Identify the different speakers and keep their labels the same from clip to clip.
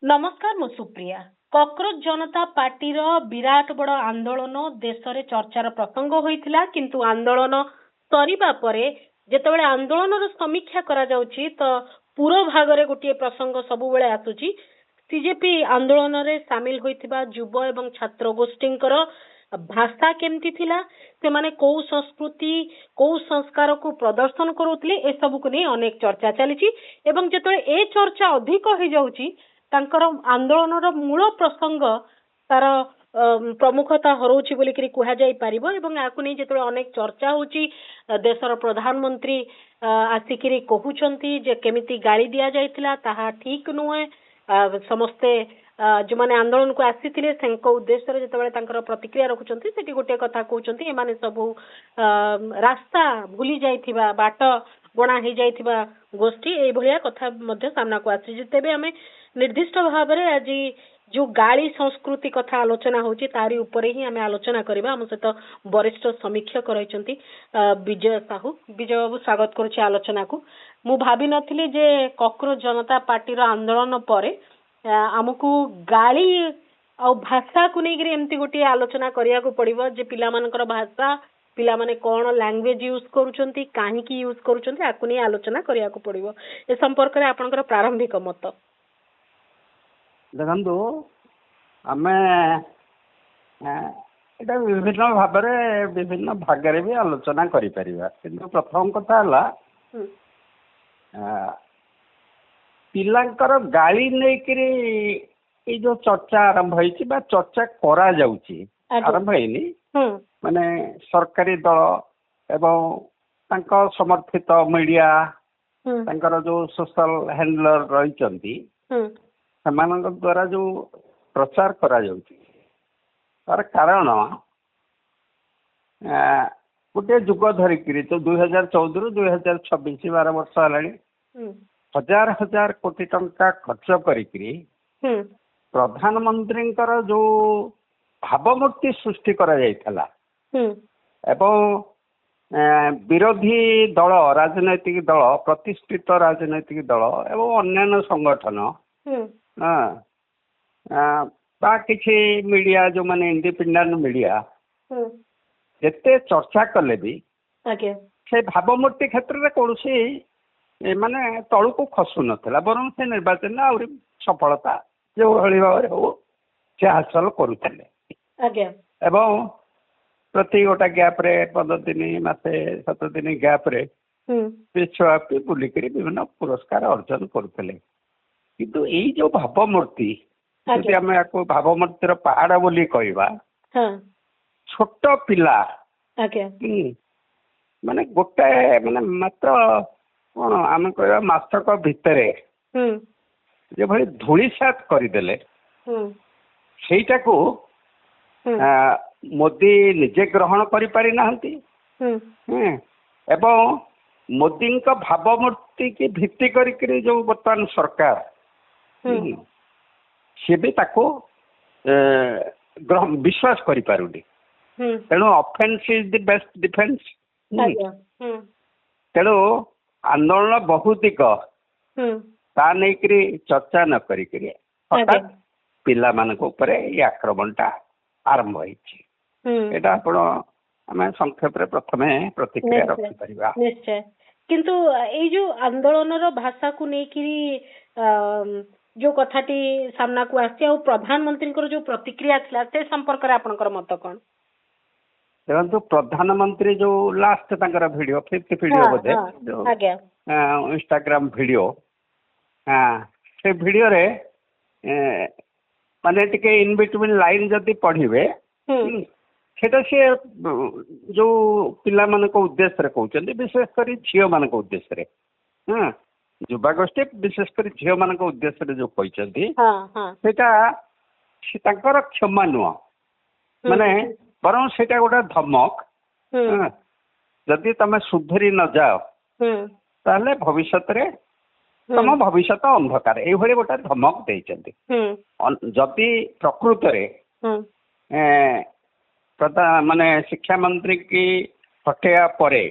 Speaker 1: नमस्कार मु सुप्रिया। कॉकरोच जनता पार्टी विराट बड़ आंदोलन देश में चर्चार प्रसंग होइथिला, किंतु आंदोलन सरिबा परे जेतेबेले आंदोलन समीक्षा करा जाउची तो पूरा भाग रे गोटे प्रसंग सबु बेले आसुची। सीजेपी आंदोलन रे शामिल होइथिबा युवा एवं छात्र गोष्ठींकर भाषा केमती थिला, से माने को संस्कृति को संस्कार को प्रदर्शन करूतले, ए सब को नहीं अनेक चर्चा चली। एवं जेतेबेले ए चर्चा अधिक हो जाउची तांकर आंदोलन मूल प्रसंग तार प्रमुखता हरोची बोली करी कुहा जाई परिबो। एवं याकु नै जेतबे अनेक चर्चा होची, देशर प्रधानमंत्री आसिकिरी कहउचंती जे केमिति गाड़ी दिया जाइथिला ताहा ठीक नुहे। समस्ते जो माने आंदोलन को आसीथिले सेंको उद्देश्य रे जेतबे तांकर प्रतिक्रिया रखुचंती सेठी गोटे कथा कहउचंती, ए माने सब रास्ता भूली जाइथिबा बाट बना ही जाइथिबा गोष्ठी ए भलिया कथा मध्य सामना को आसी। जेतेबे हमें निर्दिष्ट भाव में आज जो गाड़ी संस्कृति कथा आलोचना होची तारी ऊपर ही आम आलोचना करबा। हम सहित वरिष्ठ समीक्षक रहिचंती विजय साहू। विजय बाबू स्वागत करुछि आलोचना को। मु भाबी नथिली जे कॉकरोच जनता पार्टी रो आंदोलन परे आमको गाड़ी आ भाषा को नहीं एमती गोटे आलोचना करिया को पड़िबो जे पिला मानकर भाषा पिला माने कोन लैंग्वेज यूज करूचंती काहे यूज करूचंती आकु नहीं आलोचना करिया को पड़िबो। ए संपर्क रे आपनकर प्रारंभिक मत
Speaker 2: देखु आम एटा विभिन्न भाव विभिन्न भागरे भी आलोचना करि परिबा। किंतु प्रथम कथा पिलांकर गाड़ी नहीं ये जो चर्चा आरंभ होइछि बा चर्चा करा जाउछि आरंभ हैनी माने सरकारी दल एवं तांको समर्थित मीडिया तांकर जो सोशल हैंडलर रहिचंती सेମାନଙ୍କ द्वारा जो प्रचार करा जाउछि तार कारण गोटे जुग धरिकी तो 2014 रु 2026 12 वर्ष हलाणी हजार हजार कोटी टंका खर्च करिकरी प्रधानमंत्री जो भावमूर्ति सृष्टि करा जाइथला एवं विरोधी दल राजनैतिक दल प्रतिष्ठित राजनैतिक दल एवं अन्य संगठन किसी मीडिया जो माने इंडिपेंडेंट मीडिया जिते चर्चा कले भी से भावमूर्ति क्षेत्र में कौन माने तलू को खसु नाला बर से निर्वाचन आहरी सफलता जो भाई भाव हो से हासिल करुले एवं प्रति गोटा गैप रे 15 दिन मासे 7 दिन गैप रे विश्वव्यापी बुलिक विभिन्न पुरस्कार अर्जन करुले। किंतु यही जो भावमूर्ति यदि आम या भावमूर्तिर पहाड़ बोली कहवा छोट पिला माने गोटे माने मात्र कौन आम कह मासक भितर जो भाई धूलिसात करदेले सेटा को मोदी निजे ग्रहण करि पारि नाहंती एवं मोदी का भावमूर्ति की भित्ति करी जो बर्तमान सरकार सी भी ताको विश्वास करि पारुनी। तेणु offence is the best defence. तेणु आंदोलन बहुदिक ता नहीं चर्चा न करी हठात पिला मान आक्रमणटा आरंभ होता आम संक्षेप प्रथम प्रतिक्रिया रखिपर।
Speaker 1: निश्चय किंतु ये जो आंदोलन भाषा को लेकिन जो कथाटी सामना को आसी प्रधानमंत्री जो प्रतिक्रिया थिला से संपर्क रे आपनकर मत कौन?
Speaker 2: देखो प्रधानमंत्री जो लास्ट तांकर वीडियो 5th वीडियो बोधे जो इंस्टाग्राम वीडियो से वीडियो रे माने टिके इन बिटवीन लाइन जदि पढ़िबे सेटा से जो पिला मान को उद्देश्य रे कहउचंदी विशेष करी झियो मान को उद्देश्य रे युवा गोष्ठी विशेष कर झील मान उद्देश्य रे जो कहते सेटा तांकर क्षमा नुह माने बरं सेटा गोटे धमक जदि तमे सुधरी न जाओ ताले भविष्य रे तम भविष्य अंधकार ये गोटे धमक देइचंदी। जदि प्रकृत रे माने शिक्षा मंत्री की हटेया परे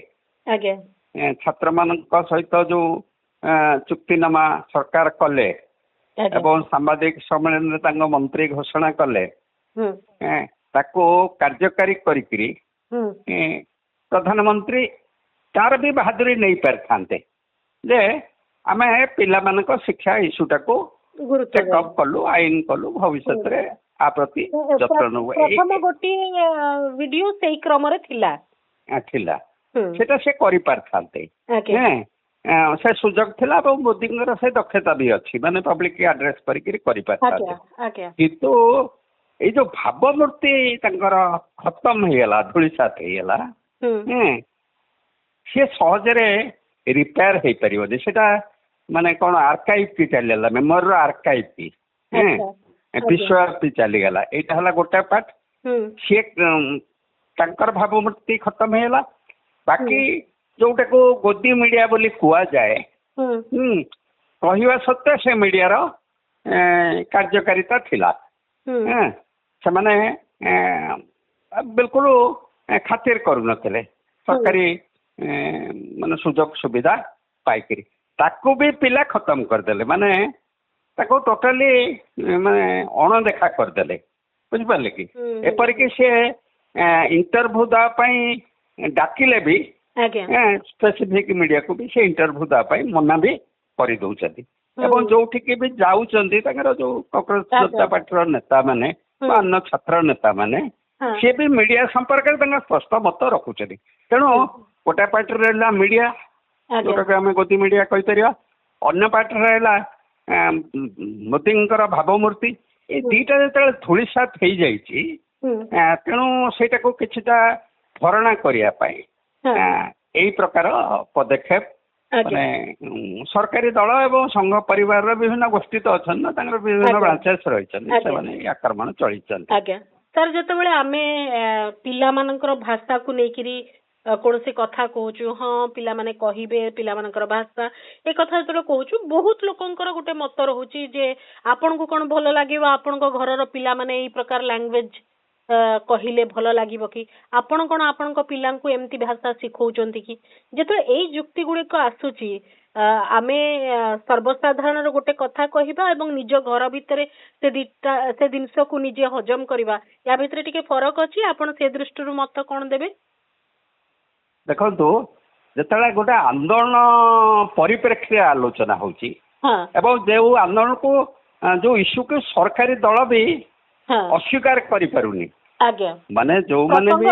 Speaker 2: छात्र मान सहित जो चुक्तिनामा सरकार कले ଏବଂ ସାମ୍ବାଦିକ ସମ୍ମିଳନୀରେ ତାଙ୍କ ମନ୍ତ୍ରୀ ଘୋଷଣା କଲେ ତାକୁ କାର୍ଯ୍ୟକାରୀ କରିକିରି ପ୍ରଧାନମନ୍ତ୍ରୀ ତାର ବି ବାହାଦୁରୀ ନେଇ ପାରିଥାନ୍ତେ ଯେ ଆମେ ପିଲାମାନଙ୍କ ଶିକ୍ଷା ଇସ୍ୟୁଟାକୁ ଚେକଅପ୍ କଲୁ, ଆଇନ କଲୁ, ଭବିଷ୍ୟତରେ ଆ ପ୍ରତି ଯତ୍ନ ନେବୁ।
Speaker 1: ପ୍ରଥମ ଗୋଟିଏ ଭିଡିଓ ସେଇ କ୍ରମରେ ଥିଲା
Speaker 2: ସେଟା ସେ କରିପାରିଥାନ୍ତେ, ସେ ସୁଯୋଗ ଥିଲା ଏବଂ ମୋଦିଙ୍କର ସେ ଦକ୍ଷତା ବି ଅଛି, ମାନେ ପବ୍ଲିକ ଆଡ୍ରେସ କରିକିରି କରିପାରିଥାନ୍ତେ। କିନ୍ତୁ ଏଇ ଯୋଉ ଭାବମୂର୍ତ୍ତି ତାଙ୍କର ଖତମ ହେଇଗଲା, ଧୂଳିସାତ ହେଇଗଲା, ସିଏ ସହଜରେ ରିପେୟାର ହେଇପାରିବନି। ସେଟା ମାନେ କଣ ଆର୍କାଇଭ୍ ଚାଲିଗଲା, ମେମୋରିର ଆର୍କାଇଭ୍ ବିଶ୍ୱବ୍ୟାପୀ ଚାଲିଗଲା। ଏଇଟା ହେଲା ଗୋଟେ ପାର୍ଟ। ସିଏ ତାଙ୍କର ଭାବମୂର୍ତ୍ତି ଖତମ ହେଇଗଲା। ବାକି ଯୋଉଟାକୁ ଗୋଦି ମିଡିଆ ବୋଲି କୁହାଯାଏ, କହିବା ସତ୍ତ୍ୱେ ସେ ମିଡିଆର କାର୍ଯ୍ୟକାରିତା ଥିଲା। ସେମାନେ ବିଲକୁଲ ଖାତିର କରୁନଥିଲେ ସରକାରୀ ମାନେ ସୁଯୋଗ ସୁବିଧା ପାଇକିରି। ତାକୁ ବି ପିଲା ଖତମ କରିଦେଲେ, ମାନେ ତାକୁ ଟୋଟାଲି ମାନେ ଅଣଦେଖା କରିଦେଲେ, ବୁଝିପାରିଲେ କି? ଏପରିକି ସେ ଇଣ୍ଟରଭ୍ୟୁ ଦେବା ପାଇଁ ଡାକିଲେ ବି ସ୍ପେସିଫିକ ମିଡିଆକୁ ବି ସେ ଇଣ୍ଟରଭ୍ୟୁ ଦେବା ପାଇଁ ମନା ବି କରିଦଉଛନ୍ତି। ଏବଂ ଯୋଉଠିକି ବି ଯାଉଛନ୍ତି ତାଙ୍କର ଯୋଉ କଂଗ୍ରେସ ଜନତା ପାର୍ଟିର ନେତାମାନେ ବା ଅନ୍ୟ ଛାତ୍ର ନେତାମାନେ ସିଏ ବି ମିଡିଆ ସମ୍ପର୍କରେ ତାଙ୍କର ସ୍ପଷ୍ଟ ମତ ରଖୁଛନ୍ତି। ତେଣୁ ଗୋଟେ ପାର୍ଟିରେ ରହିଲା ମିଡିଆ, ଯୋଉଟାକୁ ଆମେ ଗୋଦି ମିଡିଆ କହିପାରିବା, ଅନ୍ୟ ପାର୍ଟିରେ ରହିଲା ମୋଦିଙ୍କର ଭାବମୂର୍ତ୍ତି। ଏଇ ଦିଟା ଯେତେବେଳେ ଧୂଳିସାତ ହେଇଯାଇଛି, ତେଣୁ ସେଇଟାକୁ କିଛିଟା ଭରଣା କରିବା ପାଇଁ ଏଇ ପ୍ରକାର ପଦକ୍ଷେପ ମାନେ ସରକାରୀ ଦଳ ଏବଂ ସଂଘ ପରିବାରର ବିଭିନ୍ନ ଗୋଷ୍ଠୀ ତ ଅଛନ୍ତି ନା, ତାଙ୍କର ବିଭିନ୍ନ ବ୍ରାଞ୍ଚେସ୍ ରହିଛନ୍ତି, ସେମାନେ ଏଇ ଆକ୍ରମଣ ଚଳିଛନ୍ତି।
Speaker 1: ଆଜ୍ଞା ସାର୍, ଯେତେବେଳେ ଆମେ ପିଲାମାନଙ୍କର ଭାଷାକୁ ନେଇକିରି କୌଣସି କଥା କହୁଛୁ, ହଁ ପିଲାମାନେ କହିବେ ପିଲାମାନଙ୍କର ଭାଷା, ଏ କଥା ଯେତେବେଳେ କହୁଛୁ, ବହୁତ ଲୋକଙ୍କର ଗୋଟେ ମତ ରହୁଛି ଯେ ଆପଣଙ୍କୁ କଣ ଭଲ ଲାଗିବ, ଆପଣଙ୍କ ଘରର ପିଲାମାନେ ଏଇ ପ୍ରକାର ଲାଙ୍ଗୁଏଜ କହିଲେ ଭଲ ଲାଗିବ କି? ଆପଣ କଣ ଆପଣଙ୍କ ପିଲାଙ୍କୁ ଏମିତି ଭାଷା ଶିଖଉଛନ୍ତି କି? ଯେତେବେଳେ ଏଇ ଯୁକ୍ତି ଗୁଡିକ ଆସୁଛି, ଆମେ ସର୍ବସାଧାରଣର ଗୋଟେ କଥା କହିବା ଏବଂ ନିଜ ଘର ଭିତରେ ସେ ଜିନିଷକୁ ନିଜେ ହଜମ କରିବା, ୟା ଭିତରେ ଟିକେ ଫରକ ଅଛି। ଆପଣ ସେ ଦୃଷ୍ଟିରୁ ମତ କଣ ଦେବେ?
Speaker 2: ଦେଖନ୍ତୁ, ଯେତେବେଳେ ଗୋଟେ ଆନ୍ଦୋଳନ ପରିପ୍ରେକ୍ଷୀରେ ଆଲୋଚନା ହଉଛି ଏବଂ ଯୋଉ ଆନ୍ଦୋଳନକୁ ଯୋଉ ଇସ୍ୟୁକୁ ସରକାରୀ ଦଳ ବି ଅସ୍ୱୀକାର କରିପାରୁନି, ମାନେ ଯୋଉମାନେ ବି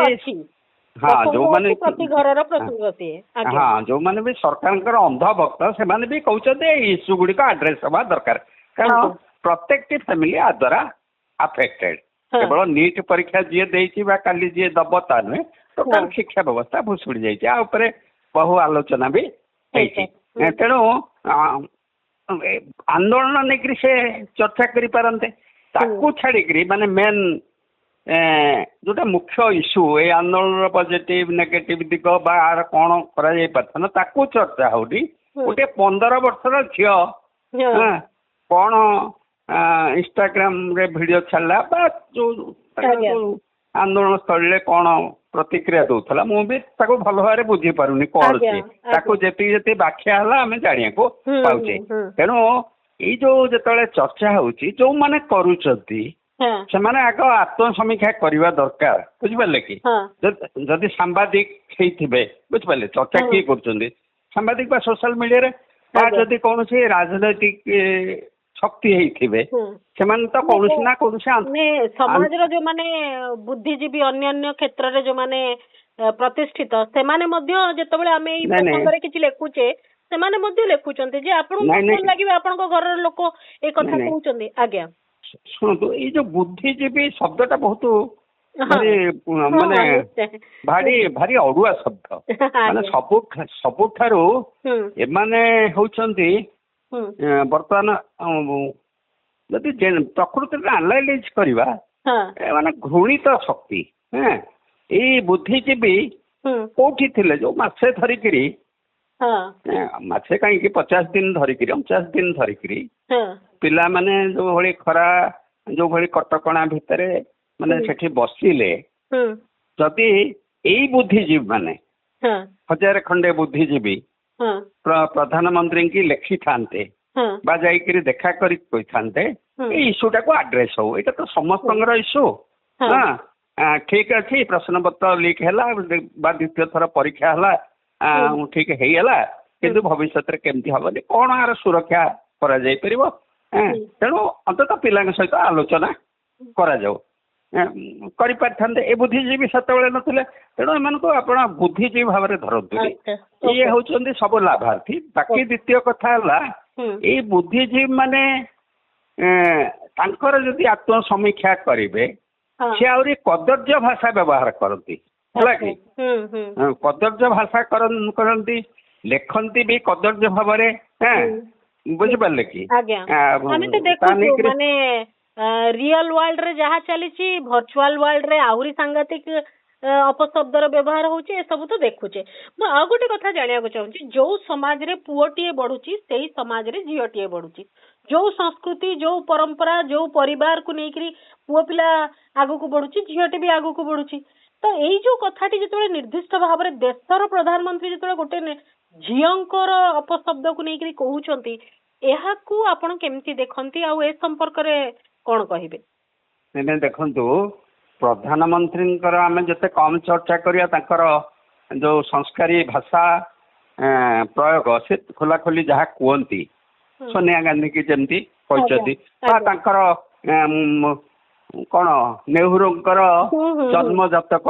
Speaker 2: ଯୋଉମାନେ ବି ସରକାରଙ୍କର ଅନ୍ଧ ଭକ୍ତ, ସେମାନେ ବି କହୁଛନ୍ତି ଏଇ ଇସ୍ୟୁ ଗୁଡିକ ଆଡ୍ରେସ ହବା ଦରକାର। କାରଣ ପ୍ରତ୍ୟେକଟି ଫ୍ୟାମିଲି ଆ ଦ୍ୱାରା ଆଫେକ୍ଟେଡ। କେବଳ ନିଟ୍ ପରୀକ୍ଷା ଯିଏ ଦେଇଛି ବା କାଲି ଯିଏ ଦବ ତା ନୁହେଁ, ଟୋଟାଲ ଶିକ୍ଷା ବ୍ୟବସ୍ଥା ଭୁଷୁଡି ଯାଇଛି। ଆ ଉପରେ ବହୁ ଆଲୋଚନା ବି ହେଇଛି। ତେଣୁ ଆନ୍ଦୋଳନ ନେଇକରି ସେ ଚର୍ଚ୍ଚା କରିପାରନ୍ତେ, ତାକୁ ଛାଡିକିରି ମାନେ ମେନ୍ ଯୋଉଟା ମୁଖ୍ୟ ଇସ୍ୟୁ, ଏଇ ଆନ୍ଦୋଳନର ପଜିଟିଭ ନେଗେଟିଭ ଦିଗ ବା ଆର କଣ କରାଯାଇ ପାରିଥାନ୍ତା, ତାକୁ ଚର୍ଚ୍ଚା ହଉନି। ଗୋଟେ 15 ବର୍ଷର ଝିଅ କଣ ଇନଷ୍ଟାଗ୍ରାମରେ ଭିଡିଓ ଛାଡିଲା ବା ଯୋଉ ଆନ୍ଦୋଳନ ସ୍ଥଳୀରେ କଣ ପ୍ରତିକ୍ରିୟା ଦଉଥିଲା, ମୁଁ ବି ତାକୁ ଭଲ ଭାବରେ ବୁଝିପାରୁନି କଣ ସିଏ। ତାକୁ ଯେତିକି ବ୍ୟାଖ୍ୟା ହେଲା ଆମେ ଜାଣିବାକୁ ପାଉଛେ। ତେଣୁ ଏଇ ଯୋଉ ଯେତେବେଳେ ଚର୍ଚ୍ଚା ହଉଛି, ଯୋଉମାନେ କରୁଛନ୍ତି ସେମାନେ ଆଗ ଆତ୍ମସମୀକ୍ଷା କରିବା ଦରକାର, ବୁଝିପାରିଲେ କି? ଯଦି ସାମ୍ବାଦିକ ହେଇଥିବେ, ବୁଝିପାରିଲେ, ଚର୍ଚ୍ଚା କିଏ କରୁଛନ୍ତି, ସାମ୍ବାଦିକ ବା ସୋସିଆଲ ମିଡିଆରେ, ବା ଯଦି କୌଣସି ରାଜନୈତିକ ଶକ୍ତି ହେଇଥିବେ, ସେମାନେ ତ କୌଣସି ନା କୌଣସି
Speaker 1: ସମାଜର ଯୋଉମାନେ ବୁଦ୍ଧିଜୀବୀ, ଅନ୍ୟାନ୍ୟ କ୍ଷେତ୍ରରେ ଯୋଉମାନେ ପ୍ରତିଷ୍ଠିତ, ସେମାନେ ମଧ୍ୟ ଯେତେବେଳେ ଆମେ ଏଇ ପ୍ରସଙ୍ଗରେ କିଛି ଲେଖୁଛେ, ସେମାନେ ମଧ୍ୟ ଲେଖୁଛନ୍ତି ଯେ ଆପଣଙ୍କୁ ଭଲ ଲାଗିବ, ଆପଣଙ୍କ ଘରର ଲୋକ ଏ କଥା କହୁଛନ୍ତି। ଆଜ୍ଞା
Speaker 2: ଶୁଣନ୍ତୁ, ଏଇ ଯୋଉ ବୁଦ୍ଧିଜୀବୀ ଶବ୍ଦଟା ବହୁତ ମାନେ ଭାରି ଅଡୁଆ ଶବ୍ଦ। ମାନେ ସବୁଠାରୁ ଏମାନେ ହଉଛନ୍ତି ବର୍ତ୍ତମାନ ଯଦି ପ୍ରକୃତିରେ ଆନାଲାଇଜ କରିବା, ମାନେ ଘୃଣିତ ଶକ୍ତି। ଏଇ ବୁଦ୍ଧିଜୀବୀ କୋଉଠି ଥିଲେ? ଯୋଉ ମାସେ ଧରିକିରି, ମାସେ କାହିଁକି 50 ଦିନ ଧରିକିରି, 49 ଦିନ ଧରିକିରି ପିଲାମାନେ ଯୋଉ ଭଳି ଖରା, ଯୋଉ ଭଳି କଟକଣା ଭିତରେ ମାନେ ସେଠି ବସିଲେ, ଯଦି ଏଇ ବୁଦ୍ଧିଜୀବୀ ମାନେ 1000 ଖଣ୍ଡେ ବୁଦ୍ଧିଜୀବୀ ପ୍ରଧାନମନ୍ତ୍ରୀଙ୍କୁ ଲେଖିଥାନ୍ତେ বা ଯାଇକିରି ଦେଖା କରି କହିଥାନ୍ତେ ଏଇ ଇସ୍ୟୁଟା କୁ ଆଡ୍ରେସ ହଉ। ଏଇଟା ତ ସମସ୍ତଙ୍କର ଇସ୍ୟୁ। ହଁ ଠିକ ଅଛି, ପ୍ରଶ୍ନପତ୍ର ଲିକ୍ ହେଲା ବା ଦ୍ୱିତୀୟ ଥର ପରୀକ୍ଷା ହେଲା, ଠିକ ହେଇଗଲା, କିନ୍ତୁ ଭବିଷ୍ୟତରେ କେମିତି ହବନି, କଣ ଆର ସୁରକ୍ଷା କରାଯାଇ ପାରିବ। ତେଣୁ ଅନ୍ତତଃ ପିଲାଙ୍କ ସହିତ ଆଲୋଚନା କରାଯାଉ। କରିପାରିଥାନ୍ତେ। ଏ ବୁଦ୍ଧିଜୀବୀ ସେତେବେଳେ ନଥିଲେ, ତେଣୁ ଏମାନଙ୍କୁ ଆପଣ ବୁଦ୍ଧିଜୀବୀ ଭାବରେ ଧରନ୍ତୁ। ଇଏ ହଉଛନ୍ତି ସବୁ ଲାଭାର୍ଥୀ। ବାକି ଦ୍ୱିତୀୟ କଥା ହେଲା, ଏଇ ବୁଦ୍ଧିଜୀବୀ ମାନେ ତାଙ୍କର ଯଦି ଆତ୍ମ ସମୀକ୍ଷା କରିବେ, ସେ ଆହୁରି କଦର୍ଯ୍ୟ ଭାଷା ବ୍ୟବହାର କରନ୍ତି, ହେଲା କି? କଦର୍ଯ୍ୟ ଭାଷା କରନ୍ତି, ଲେଖନ୍ତି ବି କଦର୍ଯ୍ୟ ଭାବରେ। ବୁଝିପାରିଲେ କି?
Speaker 1: ଆମେ ତ ଦେଖୁଛୁ ମାନେ ରିଅଲ ୱାର୍ଲଡ ରେ ଯାହା ଚାଲିଛି, ଭର୍ଚୁଆଲ ୱାର୍ଲଡ ରେ ଆହୁରି ସାଂଘାତିକ ଅପଶବ୍ଦର ବ୍ୟବହାର ହଉଛି। ଏସବୁ ତ ଦେଖୁଛେ। ମୁଁ ଆଉ ଗୋଟେ କଥା ଜାଣିବାକୁ ଚାହୁଁଛି, ଯୋଉ ସମାଜରେ ପୁଅଟିଏ ବଢୁଛି ସେଇ ସମାଜରେ ଝିଅଟିଏ ବଢୁଛି। ଯୋଉ ସଂସ୍କୃତି, ଯୋଉ ପରମ୍ପରା, ଯୋଉ ପରିବାରକୁ ନେଇକରି ପୁଅ ପିଲା ଆଗକୁ ବଢୁଛି, ଝିଅଟି ବି ଆଗକୁ ବଢୁଛି। ତ ଏଇ ଯୋଉ କଥାଟି ଯେତେବେଳେ ନିର୍ଦ୍ଦିଷ୍ଟ ଭାବରେ ଦେଶର ପ୍ରଧାନମନ୍ତ୍ରୀ ଯେତେବେଳେ ଗୋଟେ ଝିଅଙ୍କର ଅପଶବ୍ଦକୁ ନେଇକରି କହୁଛନ୍ତି, ଏହାକୁ ଆପଣ କେମିତି ଦେଖନ୍ତି ଆଉ ଏ ସମ୍ପର୍କରେ କଣ କହିବେ?
Speaker 2: ଦେଖନ୍ତୁ, ପ୍ରଧାନମନ୍ତ୍ରୀଙ୍କର ଆମେ ଯେତେ କମ ଚର୍ଚ୍ଚା କରିବା, ତାଙ୍କର ଯୋଉ ସଂସ୍କାରୀ ଭାଷା ପ୍ରୟୋଗ, ସେ ଖୋଲାଖୋଲି ଯାହା କୁହନ୍ତି, ସୋନିଆ ଗାନ୍ଧୀ କି ଯେମିତି କହିଛନ୍ତି, ବା ତାଙ୍କର କଣ ନେହେରୁଙ୍କର ଜନ୍ମଜାତକ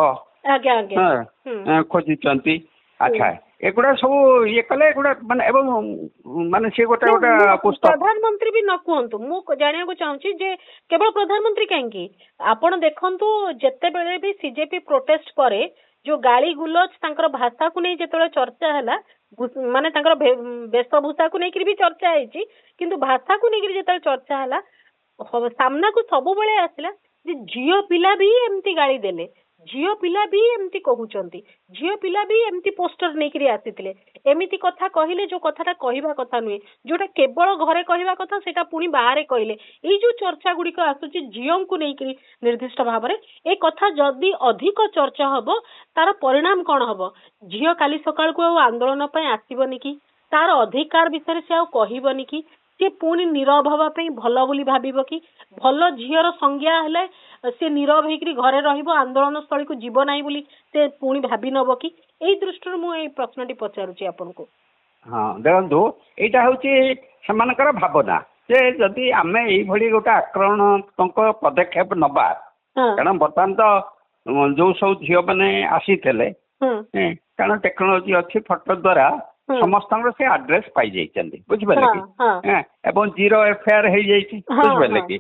Speaker 2: ଖୋଜିଛନ୍ତି। ଆଚ୍ଛା, ଏଗୁଡା ସବୁ ଇଏ କଲେ, ଏଗୁଡା ମାନେ ଏବଂ ମାନେ ସେ ଗୋଟେ
Speaker 1: ପ୍ରଧାନମନ୍ତ୍ରୀ ବି ନ କୁହନ୍ତୁ, ମୁଁ ଜାଣିବାକୁ ଚାହୁଁଛି ଯେ କେବଳ ପ୍ରଧାନମନ୍ତ୍ରୀ କାହିଁକି, ଆପଣ ଦେଖନ୍ତୁ ଯେତେବେଳେ ବି ସିଜେପି ପ୍ରୋଟେଷ୍ଟ ପରେ ଯୋଉ ଗାଳି ଗୁଲଜ ତାଙ୍କର ଭାଷାକୁ ନେଇ ଯେତେବେଳେ ଚର୍ଚ୍ଚା ହେଲା, ମାନେ ତାଙ୍କର ବେଶଭୂଷାକୁ ନେଇକରି ବି ଚର୍ଚ୍ଚା ହେଇଛି, କିନ୍ତୁ ଭାଷାକୁ ନେଇକରି ଯେତେବେଳେ ଚର୍ଚ୍ଚା ହେଲା, ସାମ୍ନାକୁ ସବୁବେଳେ ଆସିଲା ଯେ ଝିଅ ପିଲା ବି ଏମିତି ଗାଳି ଦେଲେ, ଝିଅ ପିଲା ବି ଏମିତି କହୁଛନ୍ତି, ଝିଅ ପିଲା ବି ଏମିତି ପୋଷ୍ଟର ନେଇକରି ଆସିଥିଲେ। ଏମିତି କଥା କହିଲେ ଯୋଉ କଥାଟା କହିବା କଥା ନୁହେଁ, ଯୋଉଟା କେବଳ ଘରେ କହିବା କଥା ସେଇଟା ପୁଣି ବାହାରେ କହିଲେ। ଏଇ ଯୋଉ ଚର୍ଚ୍ଚା ଗୁଡିକ ଆସୁଛି ଝିଅଙ୍କୁ ନେଇକରି ନିର୍ଦ୍ଦିଷ୍ଟ ଭାବରେ, ଏ କଥା ଯଦି ଅଧିକ ଚର୍ଚ୍ଚା ହବ, ତାର ପରିଣାମ କଣ ହବ? ଝିଅ କାଲି ସକାଳକୁ ଆଉ ଆନ୍ଦୋଳନ ପାଇଁ ଆସିବନି କି? ତାର ଅଧିକାର ବିଷୟରେ ସେ ଆଉ କହିବନି କି? ସେ ପୁଣି ନୀରବ ହବା ପାଇଁ ଭଲ ବୋଲି ଭାବିବ କି? ଭଲ ଝିଅର ସଂଜ୍ଞା ହେଲେ ସେ ନୀରବ ହେଇକରି ଘରେ ରହିବ, ଆନ୍ଦୋଳନ ସ୍ଥଳୀକୁ ଯିବ ନାହିଁ ବୋଲି ସେ ପୁଣି ଭାବି ନବ କି? ଏଇ ଦୃଷ୍ଟିରୁ ମୁଁ ଏଇ ପ୍ରଶ୍ନଟି ପଚାରୁଛି ଆପଣଙ୍କୁ।
Speaker 2: ହଁ, ଦେଖନ୍ତୁ, ଏଇଟା ହଉଛି ସେମାନଙ୍କର ଭାବନା ଯେ ଯଦି ଆମେ ଏଇଭଳି ଗୋଟେ ଆକ୍ରମଣାତ୍ମକ ପଦକ୍ଷେପ ନବା, କାରଣ ବର୍ତ୍ତମାନ ତ ଯୋଉ ସବୁ ଝିଅ ମାନେ ଆସିଥିଲେ, କାରଣ ଟେକ୍ନୋଲୋଜି ଅଛି, ଫଟୋ ଦ୍ୱାରା ସମସ୍ତଙ୍କର ସେ ଆଡ୍ରେସ ପାଇଯାଇଛନ୍ତି, ବୁଝିପାରିଲେ କି? ଏବଂ 0 FIR ହେଇଯାଇଛି, ବୁଝିପାରିଲେ କି?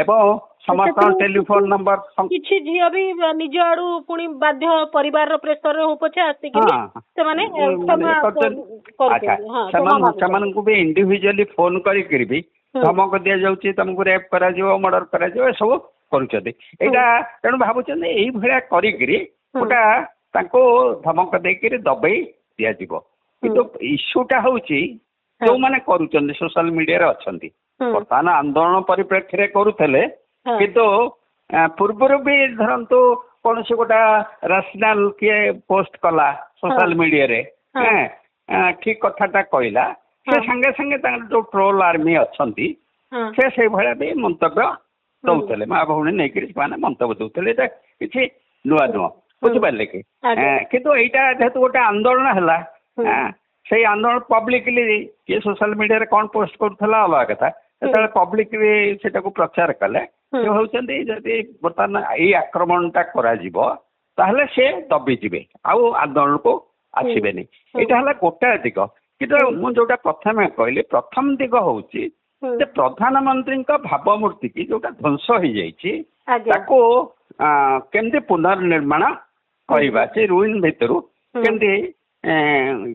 Speaker 2: ଏବଂ ସମସ୍ତଙ୍କ ଟେଲିଫୋନ ନମ୍ବର,
Speaker 1: କିଛି ଝିଅ ବି ନିଜ ଆଡୁ ପୁଣି ବାଧ୍ୟ ପରିବାରର ପ୍ରେସରରେ ହଉ ପଛେ ଆସିକି ସେମାନେ
Speaker 2: ସେମାନଙ୍କୁ ବି ଇଣ୍ଡିଭିଜୁଆଲି ଫୋନ କରିକିରି ବି ଧମକ ଦିଆଯାଉଛି, ତମକୁ ରେପ୍ କରାଯିବ, ମର୍ଡର କରାଯିବ, ଏସବୁ କରୁଛନ୍ତି। ଏଇଟା ତେଣୁ ଭାବୁଛନ୍ତି ଏଇଭଳିଆ କରିକିରି ଗୋଟା ତାଙ୍କୁ ଧମକ ଦେଇକିରି ଦବେଇ ଦିଆଯିବ। କିନ୍ତୁ ଇସ୍ୟୁଟା ହଉଛି ଯୋଉମାନେ କରୁଛନ୍ତି, ସୋସିଆଲ ମିଡିଆରେ ଅଛନ୍ତି, ବର୍ତ୍ତମାନ ଆନ୍ଦୋଳନ ପରିପ୍ରେକ୍ଷୀରେ କରୁଥିଲେ, କିନ୍ତୁ ପୂର୍ବରୁ ବି ଧରନ୍ତୁ କୌଣସି ଗୋଟା ରାସନାଲ କିଏ ପୋଷ୍ଟ କଲା ସୋସିଆଲ ମିଡିଆରେ, ଠିକ କଥାଟା କହିଲା, ସେ ସାଙ୍ଗେ ସାଙ୍ଗେ ତାଙ୍କର ଯୋଉ ଟ୍ରୋଲ ଆର୍ମି ଅଛନ୍ତି, ସେ ସେଇଭଳିଆ ବି ମନ୍ତବ୍ୟ ଦଉଥିଲେ, ମା ଭଉଣୀ ନେଇକିରି ସେମାନେ ମନ୍ତବ୍ୟ ଦଉଥିଲେ। ଏଇଟା କିଛି ନୂଆ ନୁହଁ, ବୁଝିପାରିଲେ କି? କିନ୍ତୁ ଏଇଟା ଯେହେତୁ ଗୋଟେ ଆନ୍ଦୋଳନ ହେଲା, ସେଇ ଆନ୍ଦୋଳନ ପବ୍ଲିକଲି କିଏ ସୋସିଆଲ ମିଡିଆରେ କଣ ପୋଷ୍ଟ କରୁଥିଲା ଅଲଗା କଥା, ଯେତେବେଳେ ପବ୍ଲିକଲି ସେଟାକୁ ପ୍ରଚାର କଲେ, ସେ ହଉଛନ୍ତି ଯଦି ବର୍ତ୍ତମାନ ଏଇ ଆକ୍ରମଣଟା କରାଯିବ ତାହେଲେ ସେ ଦବିଯିବେ, ଆଉ ଆନ୍ଦୋଳନକୁ ଆସିବେନି। ଏଇଟା ହେଲା ଗୋଟାଏ ଦିଗ। କିନ୍ତୁ ମୁଁ ଯୋଉଟା ପ୍ରଥମେ କହିଲି, ପ୍ରଥମ ଦିଗ ହଉଛି ଯେ ପ୍ରଧାନମନ୍ତ୍ରୀଙ୍କ ଭାବମୂର୍ତ୍ତି କି ଯୋଉଟା ଧ୍ୱଂସ ହେଇଯାଇଛି, ତାକୁ କେମିତି ପୁନର୍ନିର୍ମାଣ କରିବା, ସେ ରୁଇନ୍ ଭିତରୁ କେମିତି